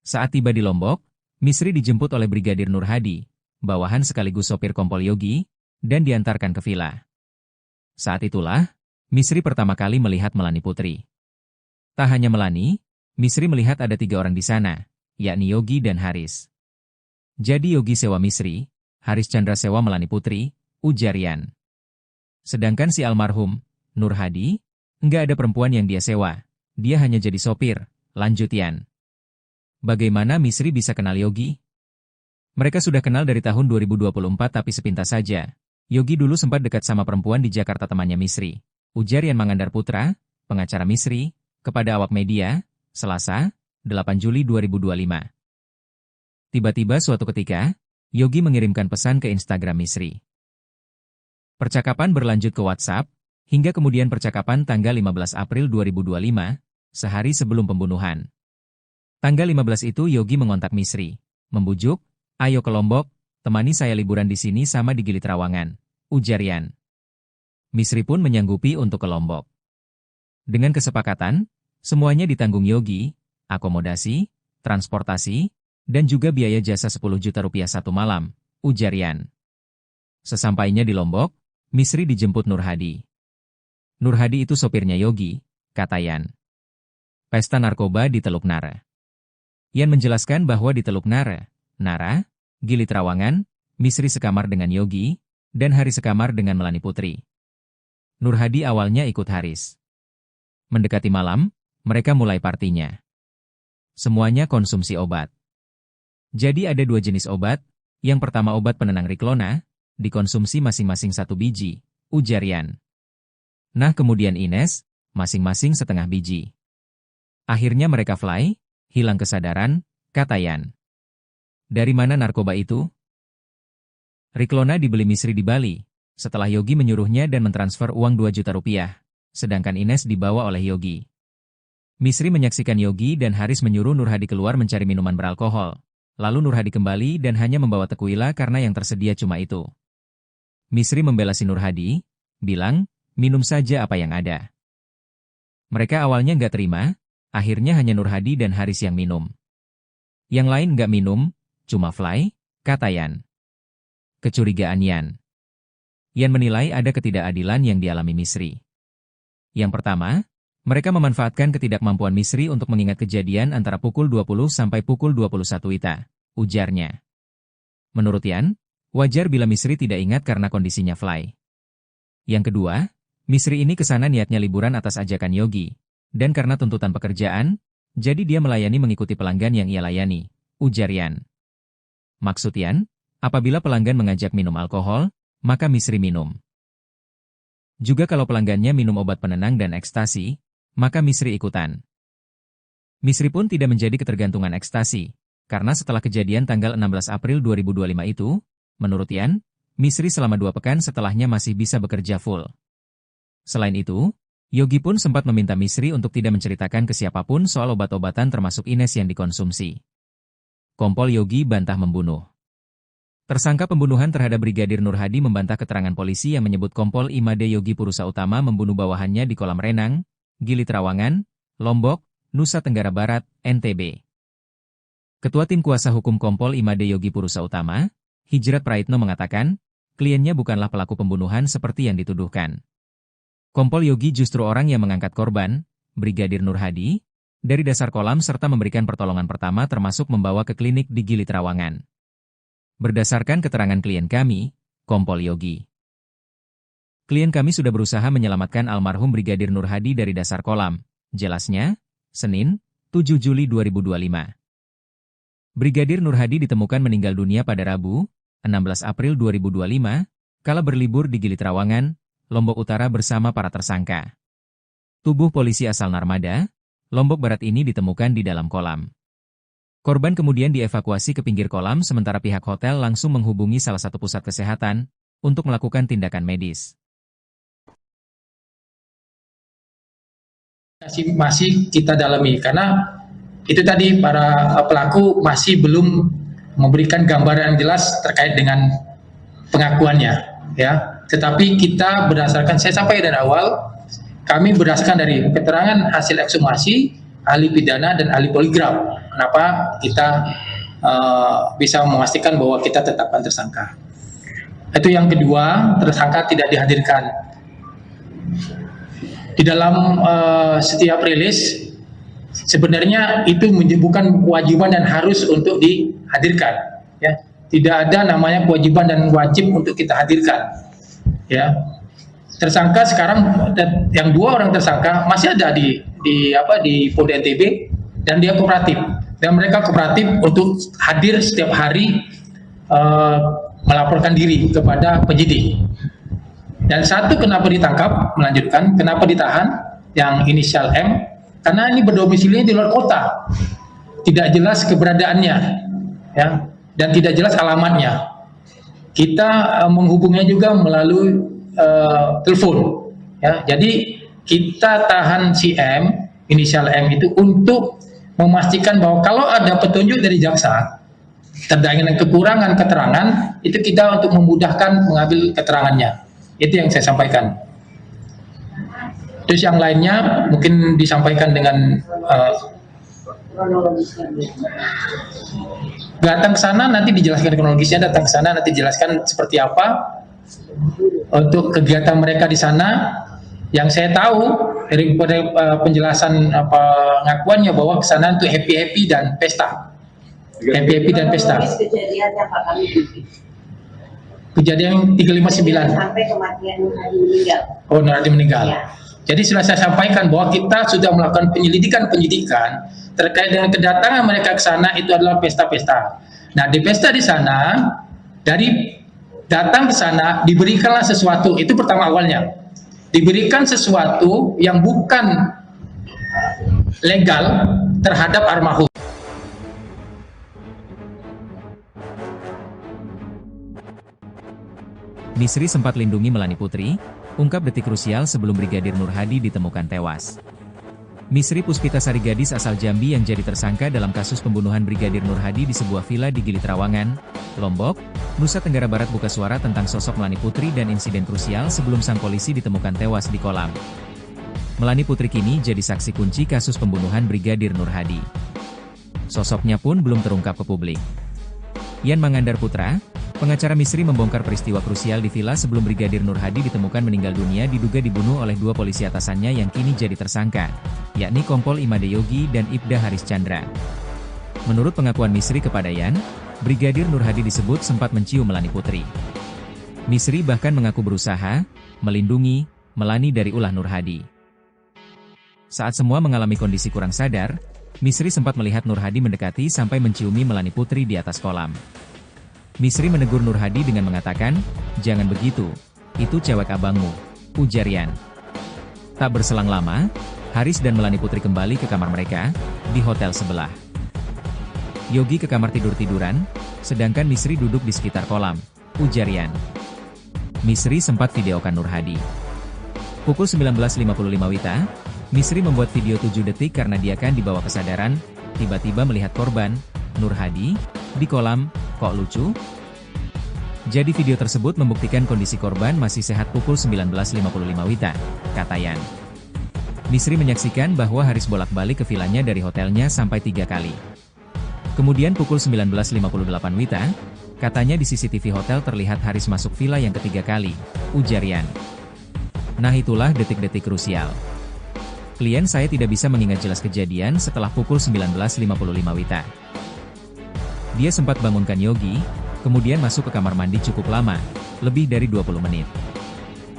Speaker 1: Saat tiba di Lombok, Misri dijemput oleh Brigadir Nur Hadi, bawahan sekaligus sopir Kompol Yogi, dan diantarkan ke villa. Saat itulah, Misri pertama kali melihat Melani Putri. Tak hanya Melani, Misri melihat ada 3 orang di sana, yakni Yogi dan Haris. Jadi Yogi sewa Misri, Haris Chandra sewa Melani Putri, ujar Yan. Sedangkan si almarhum, Nur Hadi, nggak ada perempuan yang dia sewa, dia hanya jadi sopir, lanjut Yan. Bagaimana Misri bisa kenal Yogi? Mereka sudah kenal dari tahun 2024 tapi sepintas saja. Yogi dulu sempat dekat sama perempuan di Jakarta temannya Misri, ujar Yan Mangandar Putra, pengacara Misri, kepada awak media, Selasa, 8 Juli 2025. Tiba-tiba suatu ketika, Yogi mengirimkan pesan ke Instagram Misri. Percakapan berlanjut ke WhatsApp, hingga kemudian percakapan tanggal 15 April 2025, sehari sebelum pembunuhan. Tanggal 15 itu Yogi mengontak Misri, membujuk, "Ayo ke Lombok, temani saya liburan di sini sama di Gili Trawangan," ujar Yan. Misri pun menyanggupi untuk ke Lombok. Dengan kesepakatan, semuanya ditanggung Yogi, akomodasi, transportasi, dan juga biaya jasa 10 juta rupiah satu malam, ujar Yan. Sesampainya di Lombok, Misri dijemput Nur Hadi. Nur Hadi itu sopirnya Yogi, kata Yan. Pesta narkoba di Teluk Nara. Yan menjelaskan bahwa di Teluk Nara, Gili Trawangan, Misri sekamar dengan Yogi, dan Haris sekamar dengan Melani Putri. Nur Hadi awalnya ikut Haris. Mendekati malam, mereka mulai partinya. Semuanya konsumsi obat. Jadi ada 2 jenis obat, yang pertama obat penenang Riklona, dikonsumsi masing-masing 1 biji, ujar Yan. Nah kemudian Ines, masing-masing setengah biji. Akhirnya mereka fly, hilang kesadaran, kata Yan. Dari mana narkoba itu? Riklona dibeli Misri di Bali, setelah Yogi menyuruhnya dan mentransfer uang 2 juta rupiah, sedangkan Ines dibawa oleh Yogi. Misri menyaksikan Yogi dan Haris menyuruh Nur Hadi keluar mencari minuman beralkohol. Lalu Nur Hadi kembali dan hanya membawa tequila karena yang tersedia cuma itu. Misri membela si Nur Hadi, bilang, minum saja apa yang ada. Mereka awalnya nggak terima, akhirnya hanya Nur Hadi dan Haris yang minum. Yang lain nggak minum, cuma fly, kata Yan. Kecurigaan Yan. Yan menilai ada ketidakadilan yang dialami Misri. Yang pertama, mereka memanfaatkan ketidakmampuan Misri untuk mengingat kejadian antara pukul 20 sampai pukul 21 WITA, ujarnya. Menurut Yan, wajar bila Misri tidak ingat karena kondisinya fly. Yang kedua, Misri ini kesana niatnya liburan atas ajakan Yogi, dan karena tuntutan pekerjaan, jadi dia melayani mengikuti pelanggan yang ia layani, ujar Yan. Maksud Yan, apabila pelanggan mengajak minum alkohol, maka Misri minum. Juga kalau pelanggannya minum obat penenang dan ekstasi, maka Misri ikutan. Misri pun tidak menjadi ketergantungan ekstasi, karena setelah kejadian tanggal 16 April 2025 itu, menurut Yan, Misri selama 2 pekan setelahnya masih bisa bekerja full. Selain itu, Yogi pun sempat meminta Misri untuk tidak menceritakan ke siapapun soal obat-obatan termasuk Ines yang dikonsumsi. Kompol Yogi bantah membunuh. Tersangka pembunuhan terhadap Brigadir Nur Hadi membantah keterangan polisi yang menyebut Kompol Imade Yogi Purusa Utama membunuh bawahannya di kolam renang, Gili Trawangan, Lombok, Nusa Tenggara Barat, NTB. Ketua Tim Kuasa Hukum Kompol Imade Yogi Purusa Utama, Hijrat Praitno mengatakan, kliennya bukanlah pelaku pembunuhan seperti yang dituduhkan. Kompol Yogi justru orang yang mengangkat korban, Brigadir Nur Hadi, dari dasar kolam serta memberikan pertolongan pertama termasuk membawa ke klinik di Gili Trawangan. Berdasarkan keterangan klien kami, Kompol Yogi. Klien kami sudah berusaha menyelamatkan almarhum Brigadir Nur Hadi dari dasar kolam, jelasnya, Senin, 7 Juli 2025. Brigadir Nur Hadi ditemukan meninggal dunia pada Rabu, 16 April 2025, kala berlibur di Gili Trawangan, Lombok Utara bersama para tersangka. Tubuh polisi asal Narmada, Lombok Barat ini ditemukan di dalam kolam. Korban kemudian dievakuasi ke pinggir kolam sementara pihak hotel langsung menghubungi salah satu pusat kesehatan untuk melakukan tindakan medis.
Speaker 2: Masih kita dalami karena itu tadi para pelaku masih belum memberikan gambaran yang jelas terkait dengan pengakuannya, ya. Tetapi kita berdasarkan, saya sampaikan dari awal, kami berdasarkan dari keterangan hasil ekshumasi, ahli pidana dan ahli poligraf. Kenapa kita bisa memastikan bahwa kita tetapkan tersangka. Itu yang kedua, tersangka tidak dihadirkan. Di dalam setiap rilis sebenarnya itu bukan kewajiban dan harus untuk dihadirkan. Ya, tidak ada namanya kewajiban dan wajib untuk kita hadirkan. Ya, tersangka sekarang yang 2 orang tersangka masih ada di Polda NTB dan dia kooperatif dan mereka kooperatif untuk hadir setiap hari melaporkan diri kepada penyidik. Dan satu kenapa ditangkap, melanjutkan, kenapa ditahan yang inisial M, karena ini berdomisili di luar kota, tidak jelas keberadaannya, ya, dan tidak jelas alamatnya. Kita menghubungnya juga melalui telepon, ya. Jadi kita tahan si M, inisial M itu untuk memastikan bahwa kalau ada petunjuk dari jaksa terkait dengan kekurangan keterangan, itu kita untuk memudahkan mengambil keterangannya. Itu yang saya sampaikan. Terus yang lainnya mungkin disampaikan dengan datang ke sana nanti dijelaskan kronologisnya, datang ke sana nanti dijelaskan seperti apa untuk kegiatan mereka di sana. Yang saya tahu dari penjelasan pengakuannya bahwa ke sana untuk happy dan pesta. Happy dan pesta.
Speaker 3: Kejadiannya Pak kami
Speaker 2: Kejadian 359
Speaker 3: sampai kematian Nur Hadi meninggal.
Speaker 2: Oh, Nur Hadi meninggal.
Speaker 3: Ya.
Speaker 2: Jadi sudah saya sampaikan bahwa kita sudah melakukan penyidikan terkait dengan kedatangan mereka ke sana itu adalah pesta-pesta. Nah, di pesta di sana, dari datang ke sana diberikanlah sesuatu, itu pertama awalnya. Diberikan sesuatu yang bukan legal terhadap almarhum.
Speaker 1: Misri sempat lindungi Melani Putri, ungkap detik krusial sebelum Brigadir Nur Hadi ditemukan tewas. Misri Puspitasari gadis asal Jambi yang jadi tersangka dalam kasus pembunuhan Brigadir Nur Hadi di sebuah villa di Gili Trawangan, Lombok, Nusa Tenggara Barat buka suara tentang sosok Melani Putri dan insiden krusial sebelum sang polisi ditemukan tewas di kolam. Melani Putri kini jadi saksi kunci kasus pembunuhan Brigadir Nur Hadi. Sosoknya pun belum terungkap ke publik. Yan Mangandar Putra, pengacara Misri membongkar peristiwa krusial di villa sebelum Brigadir Nur Hadi ditemukan meninggal dunia diduga dibunuh oleh 2 polisi atasannya yang kini jadi tersangka, yakni Kompol Imade Yogi dan Ibda Haris Chandra. Menurut pengakuan Misri kepada Yan, Brigadir Nur Hadi disebut sempat mencium Melani Putri. Misri bahkan mengaku berusaha melindungi Melani dari ulah Nur Hadi. Saat semua mengalami kondisi kurang sadar, Misri sempat melihat Nur Hadi mendekati sampai menciumi Melani Putri di atas kolam. Misri menegur Nur Hadi dengan mengatakan, "Jangan begitu, itu cewek abangmu," ujar Yan. Tak berselang lama, Haris dan Melani Putri kembali ke kamar mereka, di hotel sebelah. Yogi ke kamar tidur-tiduran, sedangkan Misri duduk di sekitar kolam, ujar Yan. Misri sempat videokan Nur Hadi. Pukul 19.55 WITA, Misri membuat video 7 detik karena dia kan dibawa kesadaran, tiba-tiba melihat korban, Nur Hadi, di kolam. Kok lucu? Jadi video tersebut membuktikan kondisi korban masih sehat pukul 19.55 WITA, kata Yan. Misri menyaksikan bahwa Haris bolak-balik ke vilanya dari hotelnya sampai 3 kali. Kemudian pukul 19.58 WITA, katanya di CCTV hotel terlihat Haris masuk villa yang ketiga kali, ujar Yan. Nah itulah detik-detik krusial. Klien saya tidak bisa mengingat jelas kejadian setelah pukul 19.55 WITA. Dia sempat bangunkan Yogi, kemudian masuk ke kamar mandi cukup lama, lebih dari 20 menit.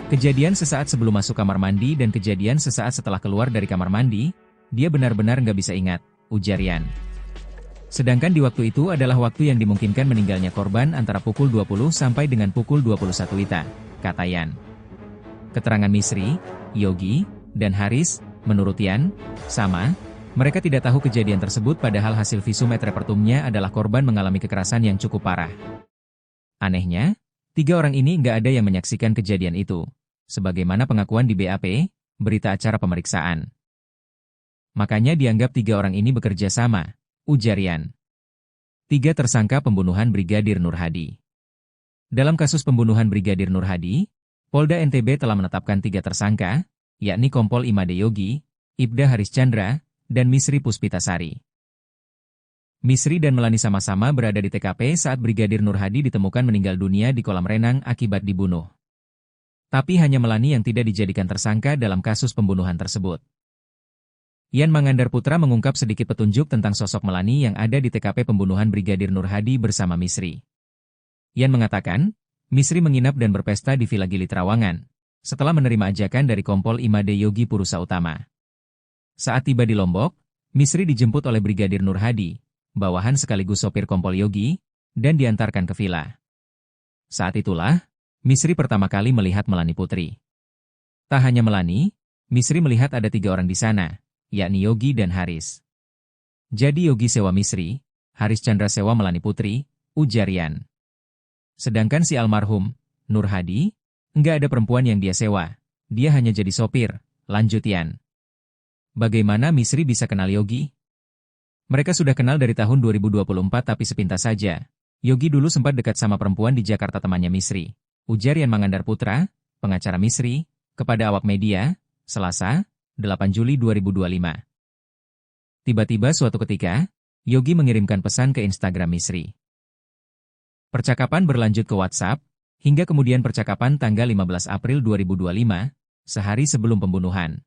Speaker 1: Kejadian sesaat sebelum masuk kamar mandi dan kejadian sesaat setelah keluar dari kamar mandi, dia benar-benar nggak bisa ingat, ujar Yan. Sedangkan di waktu itu adalah waktu yang dimungkinkan meninggalnya korban antara pukul 20 sampai dengan pukul 21 WITA, kata Yan. Keterangan Misri, Yogi, dan Haris, menurut Yan, sama. Mereka tidak tahu kejadian tersebut padahal hasil visum et repertumnya adalah korban mengalami kekerasan yang cukup parah. Anehnya, 3 orang ini nggak ada yang menyaksikan kejadian itu. Sebagaimana pengakuan di BAP, berita acara pemeriksaan. Makanya dianggap 3 orang ini bekerja sama, ujar Yan. 3 tersangka pembunuhan Brigadir Nur Hadi. Dalam kasus pembunuhan Brigadir Nur Hadi, Polda NTB telah menetapkan 3 tersangka, yakni Kompol Imade Yogi, Ibda Haris Chandra, dan Misri Puspitasari. Misri dan Melani sama-sama berada di TKP saat Brigadir Nur Hadi ditemukan meninggal dunia di kolam renang akibat dibunuh. Tapi hanya Melani yang tidak dijadikan tersangka dalam kasus pembunuhan tersebut. Yan Mangandar Putra mengungkap sedikit petunjuk tentang sosok Melani yang ada di TKP pembunuhan Brigadir Nur Hadi bersama Misri. Yan mengatakan, Misri menginap dan berpesta di Villa Gili Trawangan, setelah menerima ajakan dari Kompol Imade Yogi Purusa Utama. Saat tiba di Lombok, Misri dijemput oleh Brigadir Nur Hadi, bawahan sekaligus sopir Kompol Yogi, dan diantarkan ke villa. Saat itulah, Misri pertama kali melihat Melani Putri. Tak hanya Melani, Misri melihat ada 3 orang di sana, yakni Yogi dan Haris. Jadi Yogi sewa Misri, Haris Chandra sewa Melani Putri, ujar Yan. Sedangkan si almarhum, Nur Hadi, enggak ada perempuan yang dia sewa, dia hanya jadi sopir, lanjut Yan. Bagaimana Misri bisa kenal Yogi? Mereka sudah kenal dari tahun 2024 tapi sepintas saja. Yogi dulu sempat dekat sama perempuan di Jakarta temannya Misri, ujar Yan Mangandar Putra, pengacara Misri, kepada awak media, Selasa, 8 Juli 2025. Tiba-tiba suatu ketika, Yogi mengirimkan pesan ke Instagram Misri. Percakapan berlanjut ke WhatsApp, hingga kemudian percakapan tanggal 15 April 2025, sehari sebelum pembunuhan.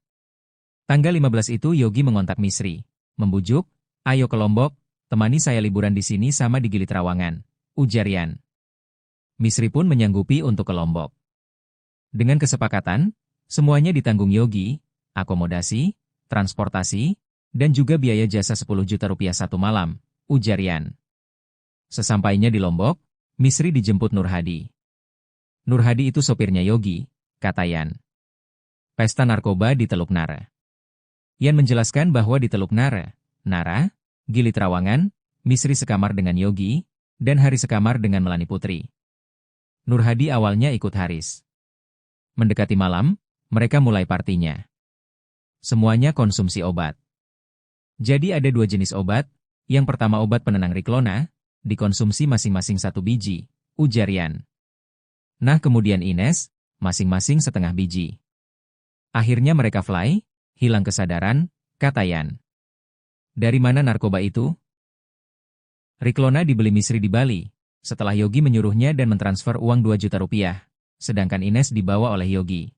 Speaker 1: Tanggal 15 itu Yogi mengontak Misri, membujuk, ayo ke Lombok, temani saya liburan di sini sama di Gili Trawangan, ujar Yan. Misri pun menyanggupi untuk ke Lombok. Dengan kesepakatan, semuanya ditanggung Yogi, akomodasi, transportasi, dan juga biaya jasa 10 juta rupiah satu malam, ujar Yan. Sesampainya di Lombok, Misri dijemput Nur Hadi. Nur Hadi itu sopirnya Yogi, kata Yan. Pesta narkoba di Teluk Nara. Yan menjelaskan bahwa di Teluk Nara, Gili Trawangan, Misri sekamar dengan Yogi, dan Haris sekamar dengan Melani Putri. Nur Hadi awalnya ikut Haris. Mendekati malam, mereka mulai partinya. Semuanya konsumsi obat. Jadi ada 2 jenis obat, yang pertama obat penenang Riklona, dikonsumsi masing-masing 1 biji, ujar Yan. Nah kemudian Ines, masing-masing setengah biji. Akhirnya mereka fly, hilang kesadaran, kata Yan. Dari mana narkoba itu? Riklona dibeli Misri di Bali, setelah Yogi menyuruhnya dan mentransfer uang 2 juta rupiah, sedangkan Ines dibawa oleh Yogi.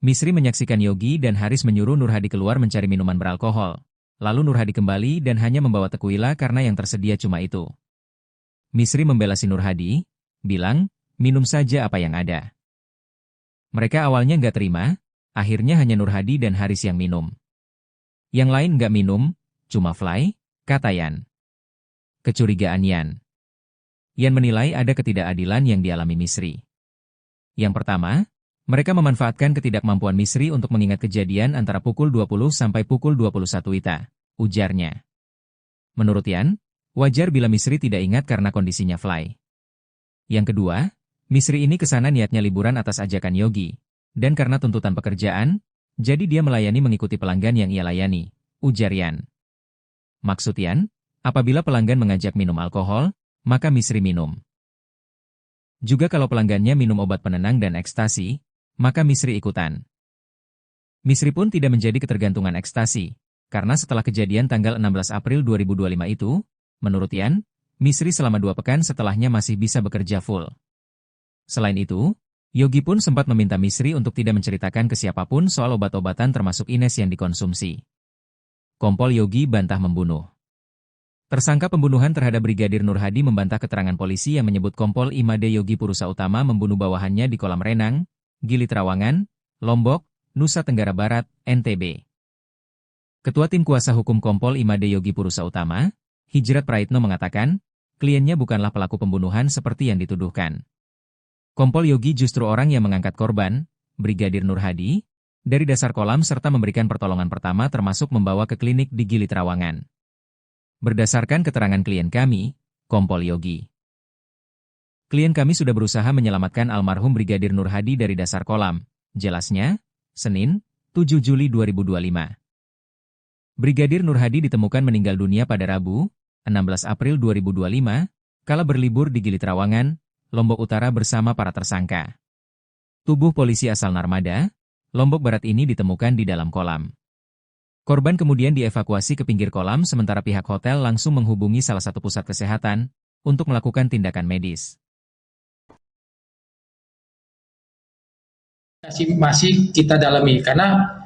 Speaker 1: Misri menyaksikan Yogi dan Haris menyuruh Nur Hadi keluar mencari minuman beralkohol. Lalu Nur Hadi kembali dan hanya membawa tequila karena yang tersedia cuma itu. Misri membela si Nur Hadi, bilang, minum saja apa yang ada. Mereka awalnya nggak terima, akhirnya hanya Nur Hadi dan Haris yang minum. Yang lain nggak minum, cuma fly, kata Yan. Kecurigaan Yan. Yan menilai ada ketidakadilan yang dialami Misri. Yang pertama, mereka memanfaatkan ketidakmampuan Misri untuk mengingat kejadian antara pukul 20 sampai pukul 21 WITA, ujarnya. Menurut Yan, wajar bila Misri tidak ingat karena kondisinya fly. Yang kedua, Misri ini kesana niatnya liburan atas ajakan Yogi, dan karena tuntutan pekerjaan, jadi dia melayani mengikuti pelanggan yang ia layani, ujar Yan. Maksud Yan, apabila pelanggan mengajak minum alkohol, maka Misri minum. Juga kalau pelanggannya minum obat penenang dan ekstasi, maka Misri ikutan. Misri pun tidak menjadi ketergantungan ekstasi, karena setelah kejadian tanggal 16 April 2025 itu, menurut Yan, Misri selama 2 pekan setelahnya masih bisa bekerja full. Selain itu, Yogi pun sempat meminta Misri untuk tidak menceritakan ke siapapun soal obat-obatan termasuk Ines yang dikonsumsi. Kompol Yogi bantah membunuh. Tersangka pembunuhan terhadap Brigadir Nur Hadi membantah keterangan polisi yang menyebut Kompol Imade Yogi Purusa Utama membunuh bawahannya di kolam renang, Gili Trawangan, Lombok, Nusa Tenggara Barat, NTB. Ketua Tim Kuasa Hukum Kompol Imade Yogi Purusa Utama, Hijrat Praitno mengatakan, kliennya bukanlah pelaku pembunuhan seperti yang dituduhkan. Kompol Yogi justru orang yang mengangkat korban, Brigadir Nur Hadi, dari dasar kolam serta memberikan pertolongan pertama termasuk membawa ke klinik di Gili Trawangan. Berdasarkan keterangan klien kami, Kompol Yogi. Klien kami sudah berusaha menyelamatkan almarhum Brigadir Nur Hadi dari dasar kolam, jelasnya, Senin, 7 Juli 2025. Brigadir Nur Hadi ditemukan meninggal dunia pada Rabu, 16 April 2025, kala berlibur di Gili Trawangan, Lombok Utara bersama para tersangka. Tubuh polisi asal Narmada, Lombok Barat ini ditemukan di dalam kolam. Korban kemudian dievakuasi ke pinggir kolam sementara pihak hotel langsung menghubungi salah satu pusat kesehatan untuk melakukan tindakan medis.
Speaker 2: Masih kita dalami karena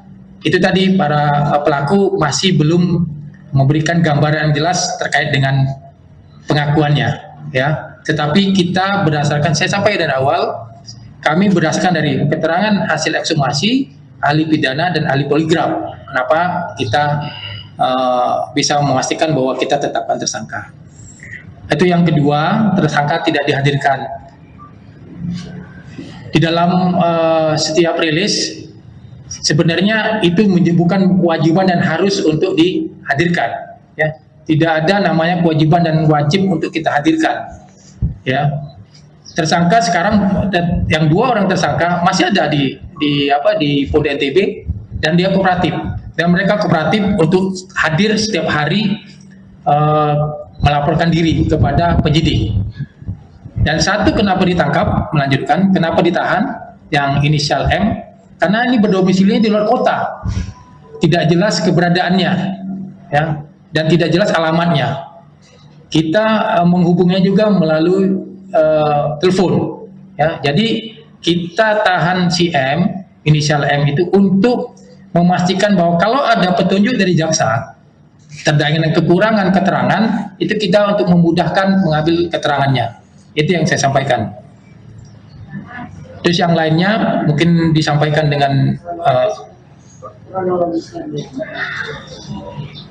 Speaker 2: itu tadi para pelaku masih belum memberikan gambaran jelas terkait dengan pengakuannya, ya. Tetapi kita berdasarkan, saya sampaikan dari awal, kami berdasarkan dari keterangan hasil ekshumasi, ahli pidana dan ahli poligraf. Kenapa kita bisa memastikan bahwa kita tetapkan tersangka. Itu yang kedua, tersangka tidak dihadirkan. Di dalam setiap rilis, sebenarnya itu bukan kewajiban dan harus untuk dihadirkan. Ya. Tidak ada namanya kewajiban dan wajib untuk kita hadirkan. Ya. Tersangka sekarang, yang 2 orang tersangka masih ada di Polda NTB dan dia kooperatif. Dan mereka kooperatif untuk hadir setiap hari melaporkan diri kepada penyidik. Dan satu kenapa ditangkap, melanjutkan, kenapa ditahan, yang inisial M, karena ini berdomisilinya di luar kota, tidak jelas keberadaannya, ya, dan tidak jelas alamatnya. Kita menghubungnya juga melalui telepon, ya. Jadi kita tahan si M, inisial M itu untuk memastikan bahwa kalau ada petunjuk dari jaksa terkait dengan kekurangan keterangan, itu kita untuk memudahkan mengambil keterangannya. Itu yang saya sampaikan. Terus yang lainnya mungkin disampaikan dengan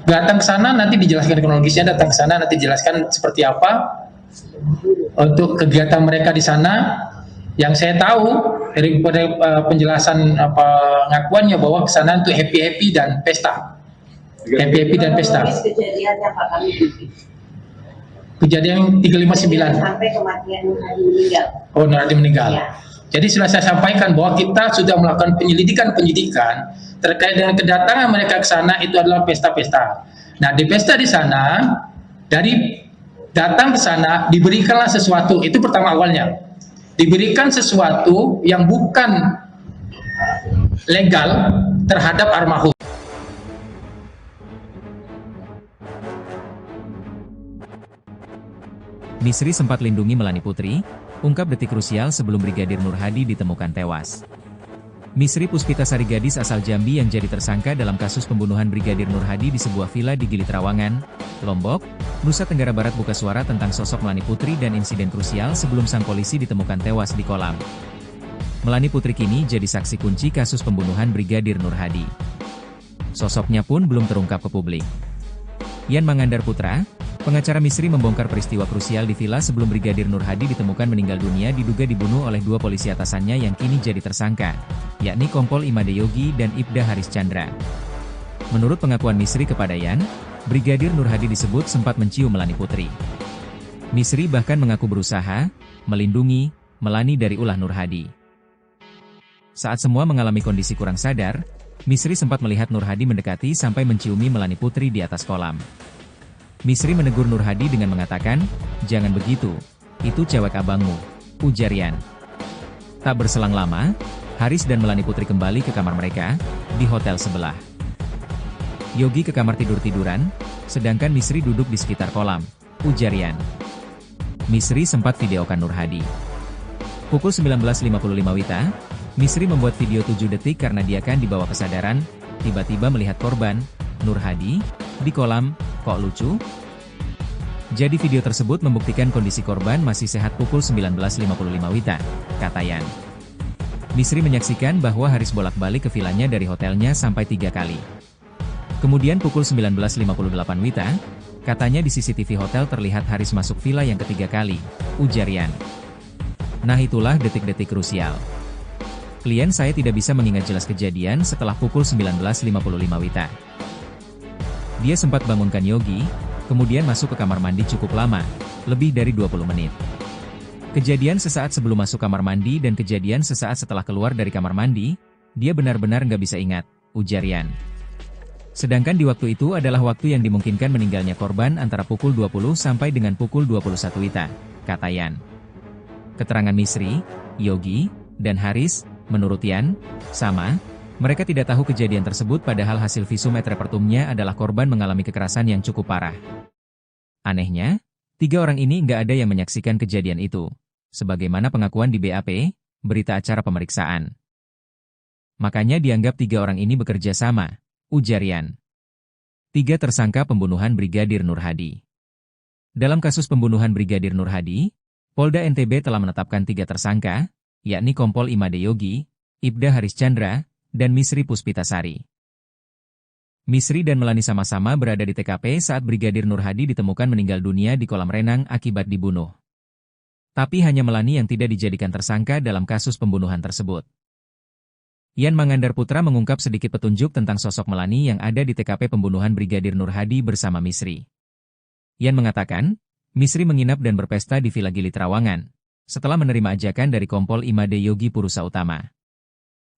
Speaker 2: datang ke sana nanti dijelaskan kronologisnya, datang ke sana nanti dijelaskan seperti apa untuk kegiatan mereka di sana. Yang saya tahu dari penjelasan pengakuannya bahwa ke sana untuk happy dan pesta. Happy dan pesta.
Speaker 3: Kejadiannya Pak kami
Speaker 2: Kejadian 359
Speaker 3: sampai kematian Nur Hadi meninggal.
Speaker 2: Oh, Nur Hadi meninggal.
Speaker 3: Ya.
Speaker 2: Jadi sudah saya sampaikan bahwa kita sudah melakukan penyidikan terkait dengan kedatangan mereka ke sana, itu adalah pesta-pesta. Nah, di pesta di sana, dari datang ke sana diberikanlah sesuatu, itu pertama awalnya. Diberikan sesuatu yang bukan legal terhadap almarhum.
Speaker 1: Misri sempat lindungi Melani Putri, ungkap detik krusial sebelum Brigadir Nur Hadi ditemukan tewas. Misri Puspitasari gadis asal Jambi yang jadi tersangka dalam kasus pembunuhan Brigadir Nur Hadi di sebuah villa di Gili Trawangan, Lombok, Nusa Tenggara Barat buka suara tentang sosok Melani Putri dan insiden krusial sebelum sang polisi ditemukan tewas di kolam. Melani Putri kini jadi saksi kunci kasus pembunuhan Brigadir Nur Hadi. Sosoknya pun belum terungkap ke publik. Yan Mangandar Putra, pengacara Misri membongkar peristiwa krusial di villa sebelum Brigadir Nur Hadi ditemukan meninggal dunia diduga dibunuh oleh 2 polisi atasannya yang kini jadi tersangka, yakni Kompol Imade Yogi dan Ibda Haris Chandra. Menurut pengakuan Misri kepada Yan, Brigadir Nur Hadi disebut sempat mencium Melani Putri. Misri bahkan mengaku berusaha melindungi Melani dari ulah Nur Hadi. Saat semua mengalami kondisi kurang sadar, Misri sempat melihat Nur Hadi mendekati sampai menciumi Melani Putri di atas kolam. Misri menegur Nur Hadi dengan mengatakan, "Jangan begitu, itu cewek abangmu," ujar Yan. Tak berselang lama, Haris dan Melani Putri kembali ke kamar mereka, di hotel sebelah. Yogi ke kamar tidur-tiduran, sedangkan Misri duduk di sekitar kolam, ujar Yan. Misri sempat videokan Nur Hadi. Pukul 19.55 WITA, Misri membuat video 7 detik karena dia kan dibawa kesadaran, tiba-tiba melihat korban, Nur Hadi, di kolam. Kok lucu? Jadi video tersebut membuktikan kondisi korban masih sehat pukul 19.55 WITA, kata Yan. Misri menyaksikan bahwa Haris bolak-balik ke vilanya dari hotelnya sampai 3 kali. Kemudian pukul 19.58 WITA, katanya di CCTV hotel terlihat Haris masuk villa yang ketiga kali, ujar Yan. Nah itulah detik-detik krusial. Klien saya tidak bisa mengingat jelas kejadian setelah pukul 19.55 WITA. Dia sempat bangunkan Yogi, kemudian masuk ke kamar mandi cukup lama, lebih dari 20 menit. Kejadian sesaat sebelum masuk kamar mandi dan kejadian sesaat setelah keluar dari kamar mandi, dia benar-benar nggak bisa ingat, ujar Yan. Sedangkan di waktu itu adalah waktu yang dimungkinkan meninggalnya korban antara pukul 20 sampai dengan pukul 21 WITA, kata Yan. Keterangan Misri, Yogi, dan Haris, menurut Yan, sama. Mereka tidak tahu kejadian tersebut padahal hasil visum et repertumnya adalah korban mengalami kekerasan yang cukup parah. Anehnya, 3 orang ini nggak ada yang menyaksikan kejadian itu. Sebagaimana pengakuan di BAP, berita acara pemeriksaan. Makanya dianggap 3 orang ini bekerja sama, ujar Yan. 3 tersangka pembunuhan Brigadir Nur Hadi. Dalam kasus pembunuhan Brigadir Nur Hadi, Polda NTB telah menetapkan 3 tersangka, yakni Kompol Imade Yogi, Ibda Haris Chandra, dan Misri Puspitasari. Misri dan Melani sama-sama berada di TKP saat Brigadir Nur Hadi ditemukan meninggal dunia di kolam renang akibat dibunuh. Tapi hanya Melani yang tidak dijadikan tersangka dalam kasus pembunuhan tersebut. Yan Mangandar Putra mengungkap sedikit petunjuk tentang sosok Melani yang ada di TKP pembunuhan Brigadir Nur Hadi bersama Misri. Yan mengatakan, Misri menginap dan berpesta di Villa Gili Trawangan, setelah menerima ajakan dari Kompol Imade Yogi Purusa Utama.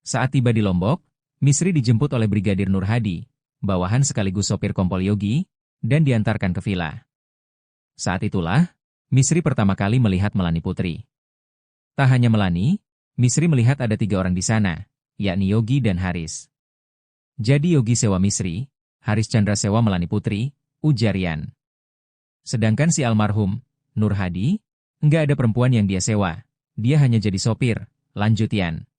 Speaker 1: Saat tiba di Lombok, Misri dijemput oleh Brigadir Nur Hadi, bawahan sekaligus sopir Kompol Yogi, dan diantarkan ke villa. Saat itulah, Misri pertama kali melihat Melani Putri. Tak hanya Melani, Misri melihat ada 3 orang di sana, yakni Yogi dan Haris. Jadi Yogi sewa Misri, Haris Chandra sewa Melani Putri, ujar Yan. Sedangkan si almarhum, Nur Hadi, nggak ada perempuan yang dia sewa, dia hanya jadi sopir, lanjut Yan.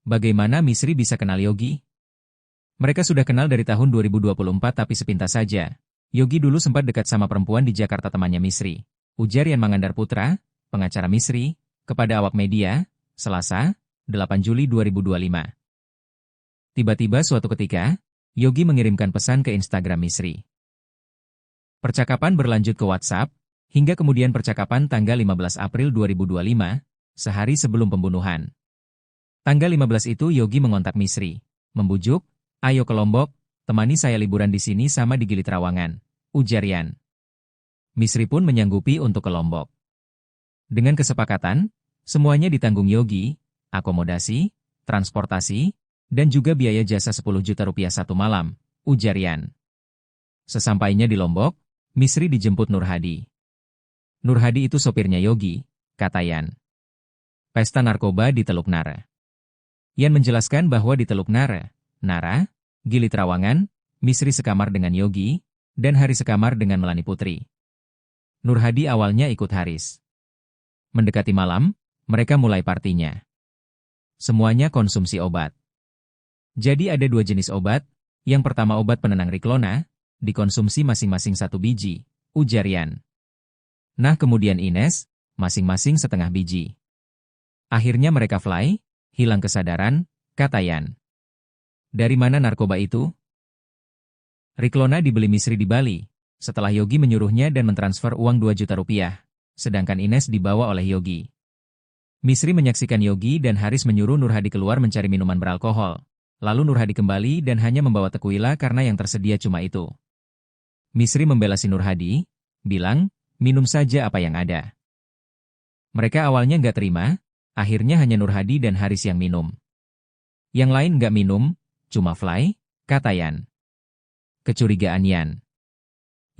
Speaker 1: Bagaimana Misri bisa kenal Yogi? Mereka sudah kenal dari tahun 2024 tapi sepintas saja. Yogi dulu sempat dekat sama perempuan di Jakarta temannya Misri, ujar Yan Mangandar Putra, pengacara Misri, kepada awak media, Selasa, 8 Juli 2025. Tiba-tiba suatu ketika, Yogi mengirimkan pesan ke Instagram Misri. Percakapan berlanjut ke WhatsApp, hingga kemudian percakapan tanggal 15 April 2025, sehari sebelum pembunuhan. Tanggal 15 itu Yogi mengontak Misri, membujuk, ayo ke Lombok, temani saya liburan di sini sama di Gili Trawangan, ujar Yan. Misri pun menyanggupi untuk ke Lombok. Dengan kesepakatan, semuanya ditanggung Yogi, akomodasi, transportasi, dan juga biaya jasa 10 juta rupiah satu malam, ujar Yan. Sesampainya di Lombok, Misri dijemput Nur Hadi. Nur Hadi itu sopirnya Yogi, kata Yan. Pesta narkoba di Teluk Nara. Yan menjelaskan bahwa di Teluk Nara, Gili Trawangan, Misri sekamar dengan Yogi, dan Haris sekamar dengan Melani Putri. Nur Hadi awalnya ikut Haris. Mendekati malam, mereka mulai partinya. Semuanya konsumsi obat. Jadi ada 2 jenis obat, yang pertama obat penenang Riklona, dikonsumsi masing-masing 1 biji, ujar Yan. Nah kemudian Ines, masing-masing setengah biji. Akhirnya mereka fly, hilang kesadaran, kata Yan. Dari mana narkoba itu? Riklona dibeli Misri di Bali, setelah Yogi menyuruhnya dan mentransfer uang 2 juta rupiah, sedangkan Ines dibawa oleh Yogi. Misri menyaksikan Yogi dan Haris menyuruh Nur Hadi keluar mencari minuman beralkohol. Lalu Nur Hadi kembali dan hanya membawa tequila karena yang tersedia cuma itu. Misri membela si Nur Hadi, bilang, minum saja apa yang ada. Mereka awalnya nggak terima, akhirnya hanya Nur Hadi dan Haris yang minum. Yang lain nggak minum, cuma fly, kata Yan. Kecurigaan Yan.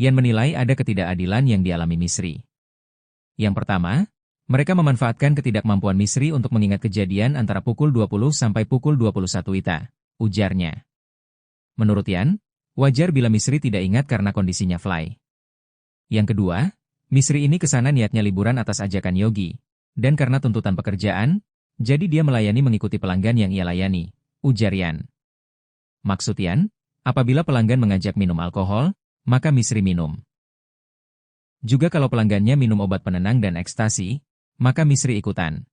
Speaker 1: Yan menilai ada ketidakadilan yang dialami Misri. Yang pertama, mereka memanfaatkan ketidakmampuan Misri untuk mengingat kejadian antara pukul 20 sampai pukul 21 WITA, ujarnya. Menurut Yan, wajar bila Misri tidak ingat karena kondisinya fly. Yang kedua, Misri ini kesana niatnya liburan atas ajakan Yogi, dan karena tuntutan pekerjaan, jadi dia melayani mengikuti pelanggan yang ia layani, ujar Yan. Maksud Yan, apabila pelanggan mengajak minum alkohol, maka Misri minum. Juga kalau pelanggannya minum obat penenang dan ekstasi, maka Misri ikutan.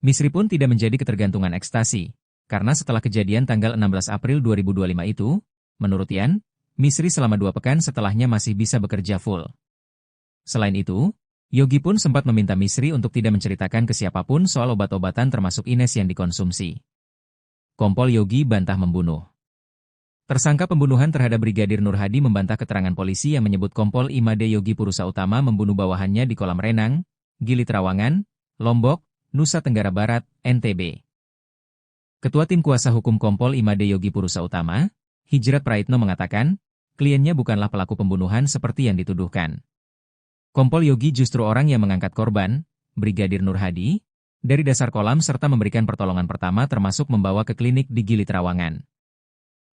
Speaker 1: Misri pun tidak menjadi ketergantungan ekstasi, karena setelah kejadian tanggal 16 April 2025 itu, menurut Yan, Misri selama 2 pekan setelahnya masih bisa bekerja full. Selain itu, Yogi pun sempat meminta Misri untuk tidak menceritakan ke siapapun soal obat-obatan termasuk Ines yang dikonsumsi. Kompol Yogi bantah membunuh. Tersangka pembunuhan terhadap Brigadir Nur Hadi membantah keterangan polisi yang menyebut Kompol Imade Yogi Purusa Utama membunuh bawahannya di kolam renang, Gili Trawangan, Lombok, Nusa Tenggara Barat, NTB. Ketua Tim Kuasa Hukum Kompol Imade Yogi Purusa Utama, Hijrat Praitno mengatakan, kliennya bukanlah pelaku pembunuhan seperti yang dituduhkan. Kompol Yogi justru orang yang mengangkat korban, Brigadir Nur Hadi, dari dasar kolam serta memberikan pertolongan pertama termasuk membawa ke klinik di Gili Trawangan.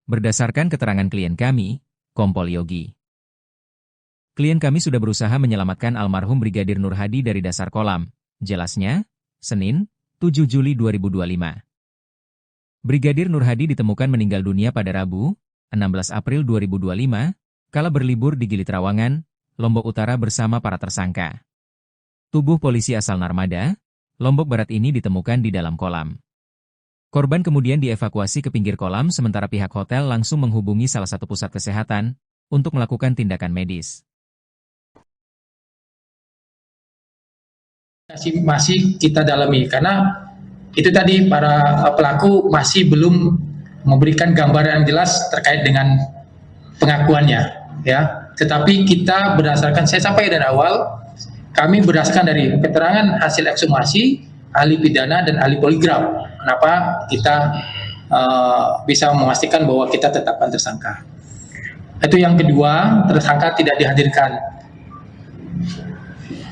Speaker 1: Berdasarkan keterangan klien kami, Kompol Yogi. Klien kami sudah berusaha menyelamatkan almarhum Brigadir Nur Hadi dari dasar kolam, jelasnya, Senin, 7 Juli 2025. Brigadir Nur Hadi ditemukan meninggal dunia pada Rabu, 16 April 2025, kala berlibur di Gili Trawangan, Lombok Utara bersama para tersangka. Tubuh polisi asal Narmada, Lombok Barat ini ditemukan di dalam kolam. Korban kemudian dievakuasi ke pinggir kolam sementara pihak hotel langsung menghubungi salah satu pusat kesehatan untuk melakukan tindakan medis.
Speaker 2: Masih kita dalami karena itu tadi para pelaku masih belum memberikan gambaran jelas terkait dengan pengakuannya, ya. Tetapi kita berdasarkan, saya sampaikan dari awal, kami berdasarkan dari keterangan hasil ekshumasi, ahli pidana dan ahli poligraf. Kenapa kita bisa memastikan bahwa kita tetapkan tersangka? Itu yang kedua, tersangka tidak dihadirkan.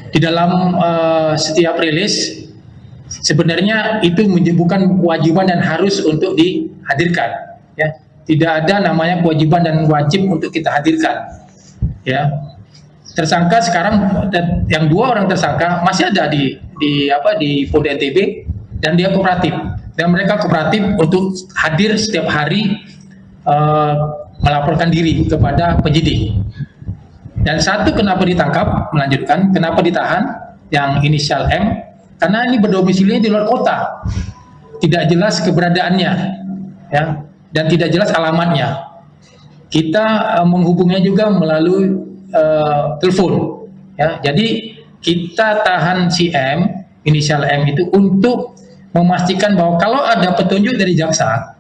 Speaker 2: Di dalam setiap rilis, sebenarnya itu bukan kewajiban dan harus untuk dihadirkan. Ya, tidak ada namanya kewajiban dan wajib untuk kita hadirkan. Ya, tersangka sekarang yang 2 orang tersangka masih ada di Polda NTB dan dia kooperatif. Dan mereka kooperatif untuk hadir setiap hari melaporkan diri kepada penyidik. Dan satu kenapa ditangkap, melanjutkan, kenapa ditahan, yang inisial M, karena ini berdomisilinya di luar kota, tidak jelas keberadaannya, ya, dan tidak jelas alamatnya. Kita menghubungnya juga melalui telepon, ya. Jadi kita tahan si M, inisial M itu untuk memastikan bahwa kalau ada petunjuk dari jaksa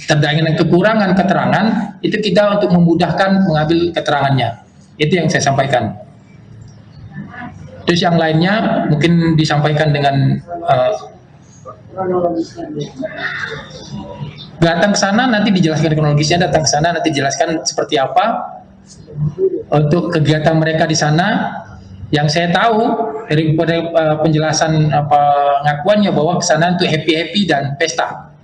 Speaker 2: terkait dengan kekurangan keterangan, itu kita untuk memudahkan mengambil keterangannya. Itu yang saya sampaikan. Terus yang lainnya mungkin disampaikan dengan datang ke sana nanti dijelaskan kronologisnya, datang ke sana nanti dijelaskan seperti apa untuk kegiatan mereka di sana. Yang saya tahu dari penjelasan pengakuannya bahwa ke sana untuk happy dan pesta.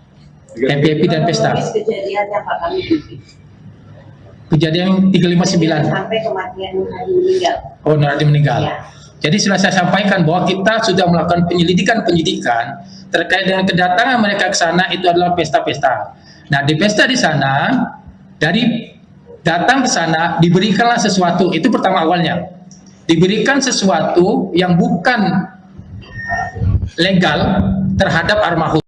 Speaker 2: Happy dan pesta.
Speaker 3: Kejadiannya Pak kami
Speaker 2: kejadian 359
Speaker 3: sampai kematian Nur Hadi meninggal.
Speaker 2: Oh, Nur Hadi meninggal.
Speaker 3: Ya.
Speaker 2: Jadi sudah saya sampaikan bahwa kita sudah melakukan penyidikan terkait dengan kedatangan mereka ke sana, itu adalah pesta-pesta. Nah, di pesta di sana, dari datang ke sana diberikanlah sesuatu, itu pertama awalnya. Diberikan sesuatu yang bukan legal terhadap almarhum.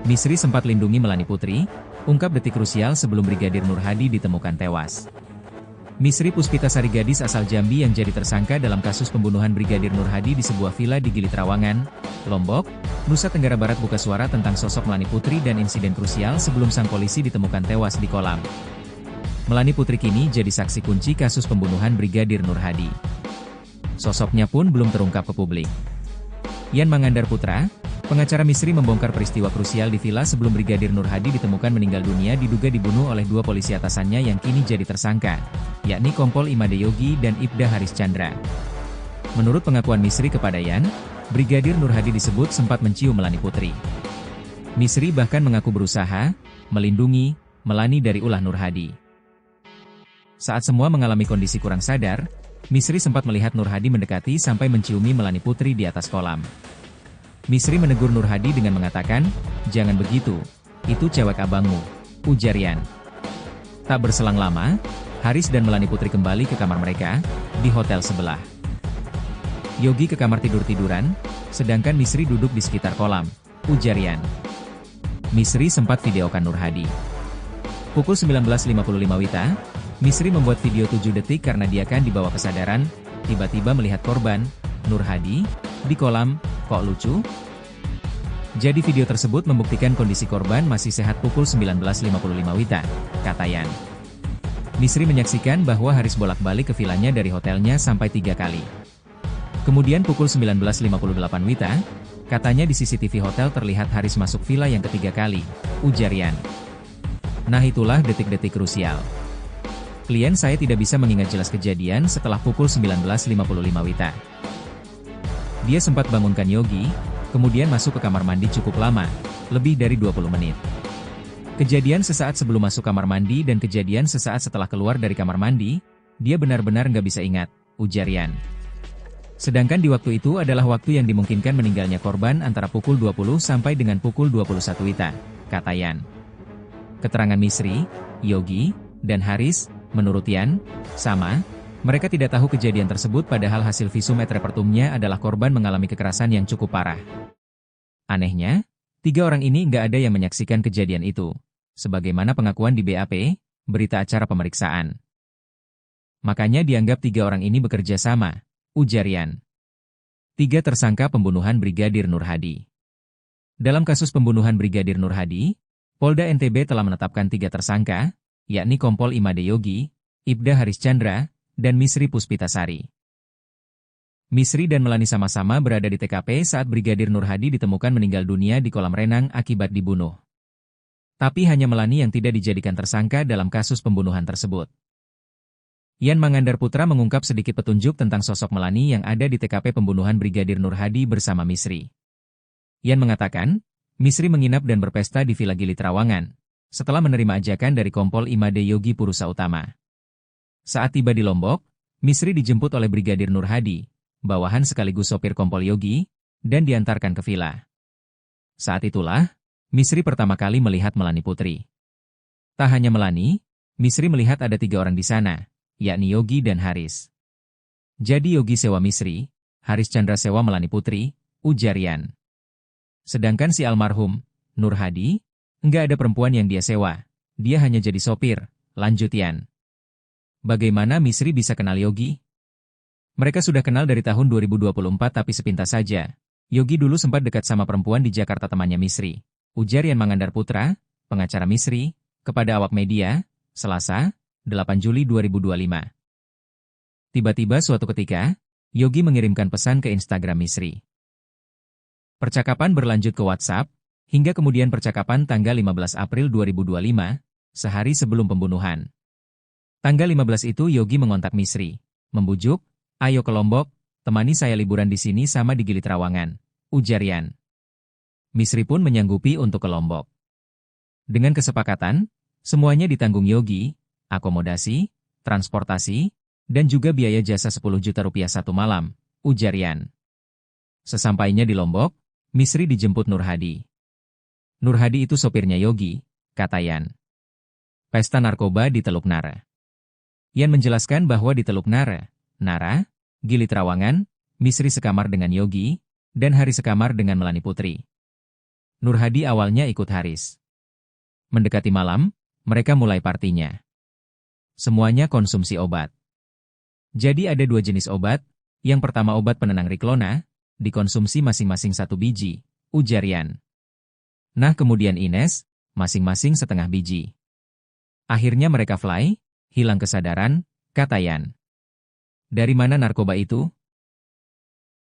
Speaker 1: Misri sempat lindungi Melani Putri, ungkap detik krusial sebelum Brigadir Nur Hadi ditemukan tewas. Misri Puspitasari gadis asal Jambi yang jadi tersangka dalam kasus pembunuhan Brigadir Nur Hadi di sebuah villa di Gili Trawangan, Lombok, Nusa Tenggara Barat buka suara tentang sosok Melani Putri dan insiden krusial sebelum sang polisi ditemukan tewas di kolam. Melani Putri kini jadi saksi kunci kasus pembunuhan Brigadir Nur Hadi. Sosoknya pun belum terungkap ke publik. Yan Mangandar Putra, pengacara Misri membongkar peristiwa krusial di villa sebelum Brigadir Nur Hadi ditemukan meninggal dunia diduga dibunuh oleh 2 polisi atasannya yang kini jadi tersangka, yakni Kompol Imade Yogi dan Ibda Haris Chandra. Menurut pengakuan Misri kepada Yan, Brigadir Nur Hadi disebut sempat mencium Melani Putri. Misri bahkan mengaku berusaha melindungi Melani dari ulah Nur Hadi. Saat semua mengalami kondisi kurang sadar, Misri sempat melihat Nur Hadi mendekati sampai menciumi Melani Putri di atas kolam. Misri menegur Nur Hadi dengan mengatakan, "Jangan begitu, itu cewek abangmu," ujar Yan. Tak berselang lama, Haris dan Melani Putri kembali ke kamar mereka, di hotel sebelah. Yogi ke kamar tidur-tiduran, sedangkan Misri duduk di sekitar kolam, ujar Yan. Misri sempat videokan Nur Hadi. Pukul 19.55 WITA, Misri membuat video 7 detik karena dia kan dibawa kesadaran, tiba-tiba melihat korban, Nur Hadi, di kolam. Kok lucu? Jadi video tersebut membuktikan kondisi korban masih sehat pukul 19.55 WITA, kata Yan. Misri menyaksikan bahwa Haris bolak-balik ke vilanya dari hotelnya sampai 3 kali. Kemudian pukul 19.58 WITA, katanya di CCTV hotel terlihat Haris masuk villa yang ketiga kali, ujar Yan. Nah itulah detik-detik krusial. Klien saya tidak bisa mengingat jelas kejadian setelah pukul 19.55 WITA. Dia sempat bangunkan Yogi, kemudian masuk ke kamar mandi cukup lama, lebih dari 20 menit. Kejadian sesaat sebelum masuk kamar mandi dan kejadian sesaat setelah keluar dari kamar mandi, dia benar-benar nggak bisa ingat, ujar Yan. Sedangkan di waktu itu adalah waktu yang dimungkinkan meninggalnya korban antara pukul 20 sampai dengan pukul 21 WITA, kata Yan. Keterangan Misri, Yogi, dan Haris, menurut Yan, sama. Mereka tidak tahu kejadian tersebut padahal hasil visum et repertumnya adalah korban mengalami kekerasan yang cukup parah. Anehnya, 3 orang ini nggak ada yang menyaksikan kejadian itu. Sebagaimana pengakuan di BAP, berita acara pemeriksaan. Makanya dianggap 3 orang ini bekerja sama, ujar Yan. 3 tersangka pembunuhan Brigadir Nur Hadi. Dalam kasus pembunuhan Brigadir Nur Hadi, Polda NTB telah menetapkan 3 tersangka, yakni Kompol Imade Yogi, Ibda Haris Chandra, dan Misri Puspitasari. Misri dan Melani sama-sama berada di TKP saat Brigadir Nur Hadi ditemukan meninggal dunia di kolam renang akibat dibunuh. Tapi hanya Melani yang tidak dijadikan tersangka dalam kasus pembunuhan tersebut. Yan Mangandar Putra mengungkap sedikit petunjuk tentang sosok Melani yang ada di TKP pembunuhan Brigadir Nur Hadi bersama Misri. Yan mengatakan, Misri menginap dan berpesta di Villa Gili Trawangan, setelah menerima ajakan dari Kompol Imade Yogi Purusa Utama. Saat tiba di Lombok, Misri dijemput oleh Brigadir Nur Hadi, bawahan sekaligus sopir Kompol Yogi, dan diantarkan ke villa. Saat itulah, Misri pertama kali melihat Melani Putri. Tak hanya Melani, Misri melihat ada 3 orang di sana, yakni Yogi dan Haris. Jadi Yogi sewa Misri, Haris Chandra sewa Melani Putri, ujar Yan. Sedangkan si almarhum, Nur Hadi, nggak ada perempuan yang dia sewa, dia hanya jadi sopir, lanjut Yan. Bagaimana Misri bisa kenal Yogi? Mereka sudah kenal dari tahun 2024 tapi sepintas saja. Yogi dulu sempat dekat sama perempuan di Jakarta temannya Misri, ujar Yan Mangandar Putra, pengacara Misri, kepada awak media, Selasa, 8 Juli 2025. Tiba-tiba suatu ketika, Yogi mengirimkan pesan ke Instagram Misri. Percakapan berlanjut ke WhatsApp, hingga kemudian percakapan tanggal 15 April 2025, sehari sebelum pembunuhan. Tanggal 15 itu Yogi mengontak Misri, membujuk, ayo ke Lombok, temani saya liburan di sini sama di Gili Trawangan, ujar Yan. Misri pun menyanggupi untuk ke Lombok. Dengan kesepakatan, semuanya ditanggung Yogi, akomodasi, transportasi, dan juga biaya jasa 10 juta rupiah satu malam, ujar Yan. Sesampainya di Lombok, Misri dijemput Nur Hadi. Nur Hadi itu sopirnya Yogi, kata Yan. Pesta narkoba di Teluk Nara. Yan menjelaskan bahwa di Teluk Nara, Gili Trawangan, Misri sekamar dengan Yogi, dan Haris sekamar dengan Melani Putri. Nur Hadi awalnya ikut Haris. Mendekati malam, mereka mulai partinya. Semuanya konsumsi obat. Jadi ada 2 jenis obat, yang pertama obat penenang Riklona, dikonsumsi masing-masing 1 biji, ujar Yan. Nah kemudian Ines, masing-masing setengah biji. Akhirnya mereka fly, hilang kesadaran, kata Yan. Dari mana narkoba itu?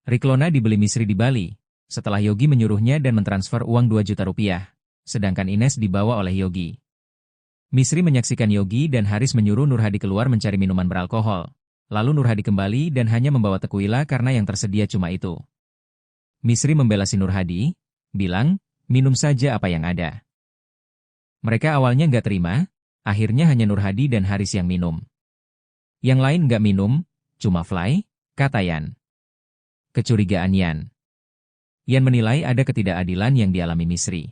Speaker 1: Riklona dibeli Misri di Bali, setelah Yogi menyuruhnya dan mentransfer uang 2 juta rupiah, sedangkan Ines dibawa oleh Yogi. Misri menyaksikan Yogi dan Haris menyuruh Nur Hadi keluar mencari minuman beralkohol, lalu Nur Hadi kembali dan hanya membawa tequila karena yang tersedia cuma itu. Misri membela si Nur Hadi, bilang, minum saja apa yang ada. Mereka awalnya nggak terima, akhirnya hanya Nur Hadi dan Haris yang minum. Yang lain nggak minum, cuma fly, kata Yan. Kecurigaan Yan. Yan menilai ada ketidakadilan yang dialami Misri.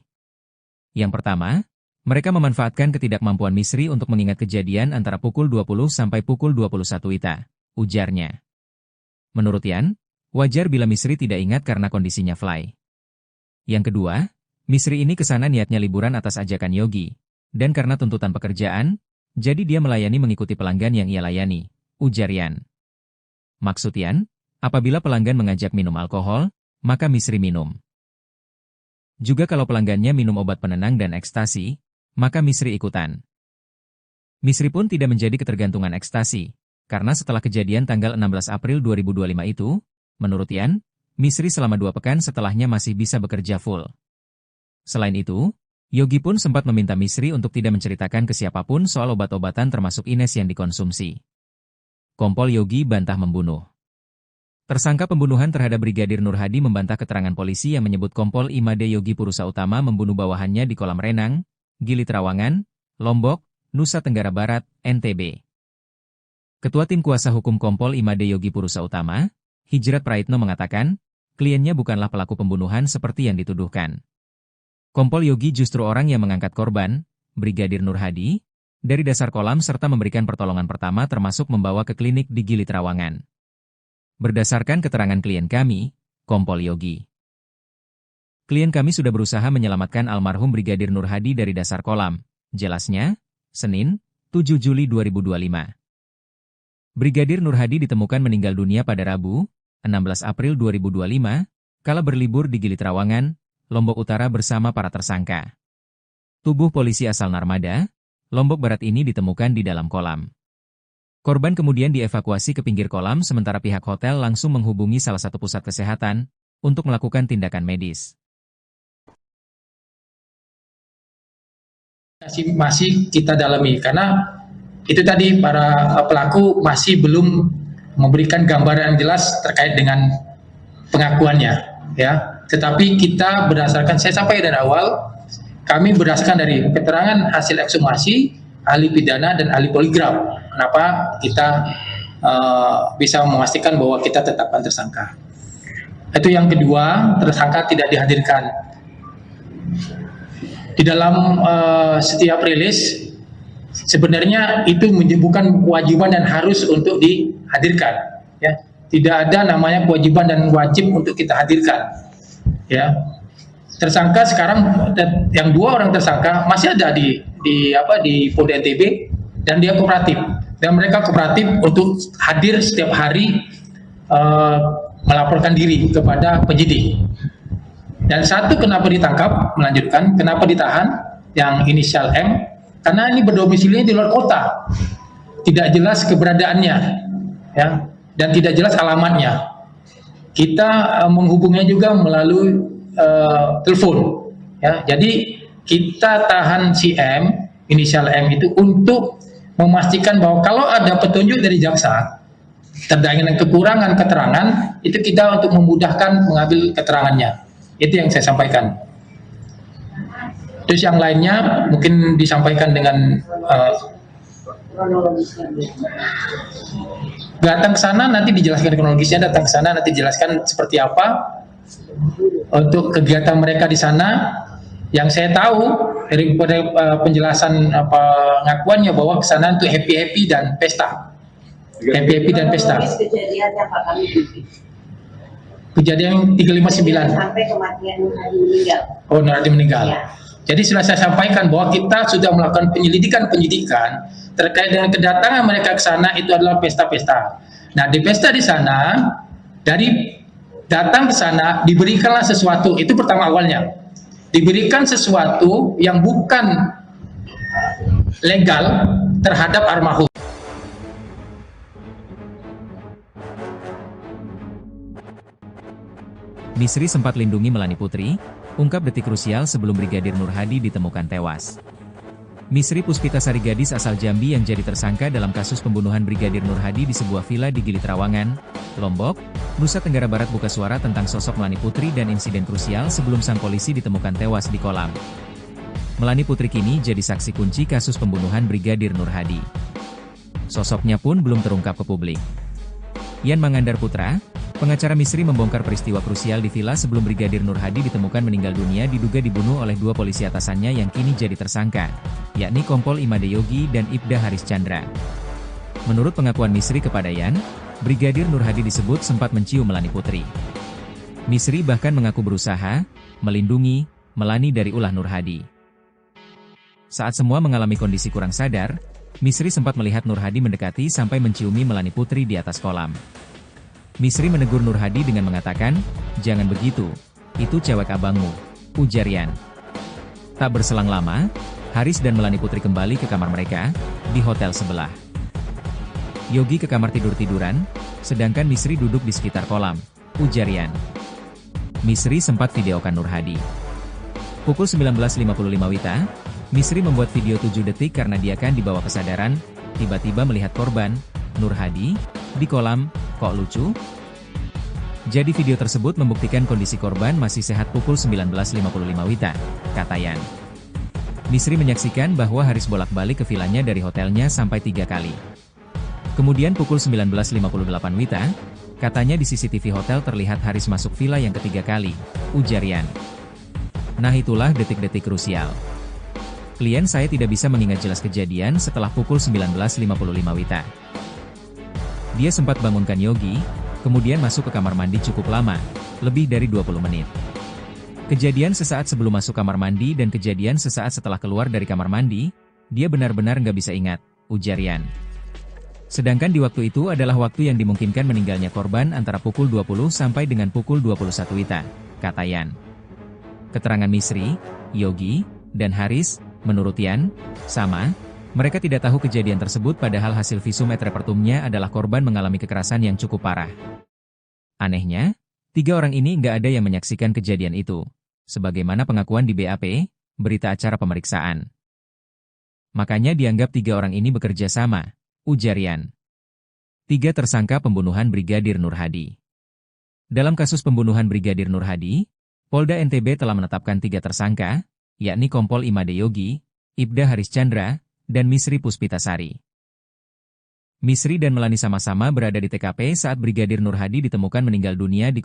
Speaker 1: Yang pertama, mereka memanfaatkan ketidakmampuan Misri untuk mengingat kejadian antara pukul 20 sampai pukul 21 WITA, ujarnya. Menurut Yan, wajar bila Misri tidak ingat karena kondisinya fly. Yang kedua, Misri ini kesana niatnya liburan atas ajakan Yogi, dan karena tuntutan pekerjaan, jadi dia melayani mengikuti pelanggan yang ia layani, ujar Yan. Maksud Yan, apabila pelanggan mengajak minum alkohol, maka Misri minum. Juga kalau pelanggannya minum obat penenang dan ekstasi, maka Misri ikutan. Misri pun tidak menjadi ketergantungan ekstasi, karena setelah kejadian tanggal 16 April 2025 itu, menurut Yan, Misri selama 2 pekan setelahnya masih bisa bekerja full. Selain itu, Yogi pun sempat meminta Misri untuk tidak menceritakan ke siapapun soal obat-obatan termasuk Ines yang dikonsumsi. Kompol Yogi bantah membunuh. Tersangka pembunuhan terhadap Brigadir Nur Hadi membantah keterangan polisi yang menyebut Kompol Imade Yogi Purusa Utama membunuh bawahannya di kolam renang, Gili Trawangan, Lombok, Nusa Tenggara Barat, NTB. Ketua Tim Kuasa Hukum Kompol Imade Yogi Purusa Utama, Hijrat Praitno mengatakan, kliennya bukanlah pelaku pembunuhan seperti yang dituduhkan. Kompol Yogi justru orang yang mengangkat korban, Brigadir Nur Hadi, dari dasar kolam serta memberikan pertolongan pertama termasuk membawa ke klinik di Gili Trawangan. Berdasarkan keterangan klien kami, Kompol Yogi. Klien kami sudah berusaha menyelamatkan almarhum Brigadir Nur Hadi dari dasar kolam, jelasnya, Senin, 7 Juli 2025. Brigadir Nur Hadi ditemukan meninggal dunia pada Rabu, 16 April 2025, kala berlibur di Gili Trawangan, Lombok Utara bersama para tersangka. Tubuh polisi asal Narmada, Lombok Barat ini ditemukan di dalam kolam. Korban kemudian dievakuasi ke pinggir kolam sementara pihak hotel langsung menghubungi salah satu pusat kesehatan untuk melakukan tindakan medis.
Speaker 2: Masih kita dalami karena itu tadi para pelaku masih belum memberikan gambaran jelas terkait dengan pengakuannya, ya. Tetapi kita berdasarkan, saya sampaikan dari awal, kami berdasarkan dari keterangan hasil ekshumasi, ahli pidana dan ahli poligraf. Kenapa kita bisa memastikan bahwa kita tetapkan tersangka. Itu yang kedua, tersangka tidak dihadirkan. Di dalam setiap rilis, sebenarnya itu bukan kewajiban dan harus untuk dihadirkan, ya. Tidak ada namanya kewajiban dan wajib untuk kita hadirkan, ya. Tersangka sekarang, yang 2 orang tersangka masih ada di Polda NTB dan dia kooperatif, dan mereka kooperatif untuk hadir setiap hari melaporkan diri kepada penyidik. Dan satu kenapa ditangkap, melanjutkan, kenapa ditahan, yang inisial M, karena ini berdomisilinya di luar kota, tidak jelas keberadaannya, ya, dan tidak jelas alamatnya. Kita menghubungnya juga melalui telepon, ya. Jadi kita tahan si M, inisial M itu untuk memastikan bahwa kalau ada petunjuk dari jaksa terkait dengan kekurangan keterangan, itu kita untuk memudahkan mengambil keterangannya. Itu yang saya sampaikan. Terus yang lainnya mungkin disampaikan dengan datang ke sana nanti dijelaskan kronologisnya, datang ke sana nanti dijelaskan seperti apa untuk kegiatan mereka di sana. Yang saya tahu dari penjelasan pengakuannya bahwa ke sana untuk happy dan pesta. Happy dan pesta.
Speaker 3: Kejadiannya Pak kami
Speaker 2: kejadian 359
Speaker 3: sampai kematian Nur Hadi meninggal.
Speaker 2: Oh, Nur Hadi meninggal.
Speaker 3: Ya.
Speaker 2: Jadi sudah saya sampaikan bahwa kita sudah melakukan penyidikan terkait dengan kedatangan mereka ke sana, itu adalah pesta-pesta. Nah, di pesta di sana, dari datang ke sana diberikanlah sesuatu, itu pertama awalnya. Diberikan sesuatu yang bukan legal terhadap almarhum.
Speaker 1: Misri sempat lindungi Melani Putri, ungkap detik krusial sebelum Brigadir Nur Hadi ditemukan tewas. Misri Puspitasari gadis asal Jambi yang jadi tersangka dalam kasus pembunuhan Brigadir Nur Hadi di sebuah villa di Gili Trawangan, Lombok, Nusa Tenggara Barat buka suara tentang sosok Melani Putri dan insiden krusial sebelum sang polisi ditemukan tewas di kolam. Melani Putri kini jadi saksi kunci kasus pembunuhan Brigadir Nur Hadi. Sosoknya pun belum terungkap ke publik. Yan Mangandar Putra, pengacara Misri membongkar peristiwa krusial di villa sebelum Brigadir Nur Hadi ditemukan meninggal dunia diduga dibunuh oleh 2 polisi atasannya yang kini jadi tersangka, yakni Kompol Imade Yogi dan Ibda Haris Chandra. Menurut pengakuan Misri kepada Yan, Brigadir Nur Hadi disebut sempat mencium Melani Putri. Misri bahkan mengaku berusaha melindungi Melani dari ulah Nur Hadi. Saat semua mengalami kondisi kurang sadar, Misri sempat melihat Nur Hadi mendekati sampai menciumi Melani Putri di atas kolam. Misri menegur Nur Hadi dengan mengatakan, "Jangan begitu, itu cewek abangmu," ujar Yan. Tak berselang lama, Haris dan Melani Putri kembali ke kamar mereka, di hotel sebelah. Yogi ke kamar tidur-tiduran, sedangkan Misri duduk di sekitar kolam, ujar Yan. Misri sempat videokan Nur Hadi. Pukul 19.55 WITA, Misri membuat video 7 detik karena dia kan dibawa kesadaran, tiba-tiba melihat korban, Nur Hadi, di kolam. Kok lucu? Jadi video tersebut membuktikan kondisi korban masih sehat pukul 19.55 WITA, kata Yan. Misri menyaksikan bahwa Haris bolak-balik ke vilanya dari hotelnya sampai 3 kali. Kemudian pukul 19.58 WITA, Katanya di CCTV hotel terlihat Haris masuk villa yang ketiga kali, ujar Yan. Nah itulah detik-detik krusial. Klien saya tidak bisa mengingat jelas kejadian setelah pukul 19.55 WITA. Dia sempat bangunkan Yogi, kemudian masuk ke kamar mandi cukup lama, lebih dari 20 menit. Kejadian sesaat sebelum masuk kamar mandi dan kejadian sesaat setelah keluar dari kamar mandi, dia benar-benar nggak bisa ingat, ujar Yan. Sedangkan di waktu itu adalah waktu yang dimungkinkan meninggalnya korban antara pukul 20 sampai dengan pukul 21 WITA, kata Yan. Keterangan Misri, Yogi, dan Haris, menurut Yan, sama, mereka tidak tahu kejadian tersebut padahal hasil visum et repertumnya adalah korban mengalami kekerasan yang cukup parah. Anehnya, 3 orang ini nggak ada yang menyaksikan kejadian itu, sebagaimana pengakuan di BAP, berita acara pemeriksaan. Makanya dianggap 3 orang ini bekerja sama, ujar Yan. 3 tersangka pembunuhan Brigadir Nur Hadi. Dalam kasus pembunuhan Brigadir Nur Hadi, Polda NTB telah menetapkan 3 tersangka, yakni Kompol Imade Yogi, Ibda Haris Chandra, dan Misri Puspitasari. Misri dan Melani sama-sama berada di TKP saat Brigadir Nur Hadi ditemukan meninggal dunia di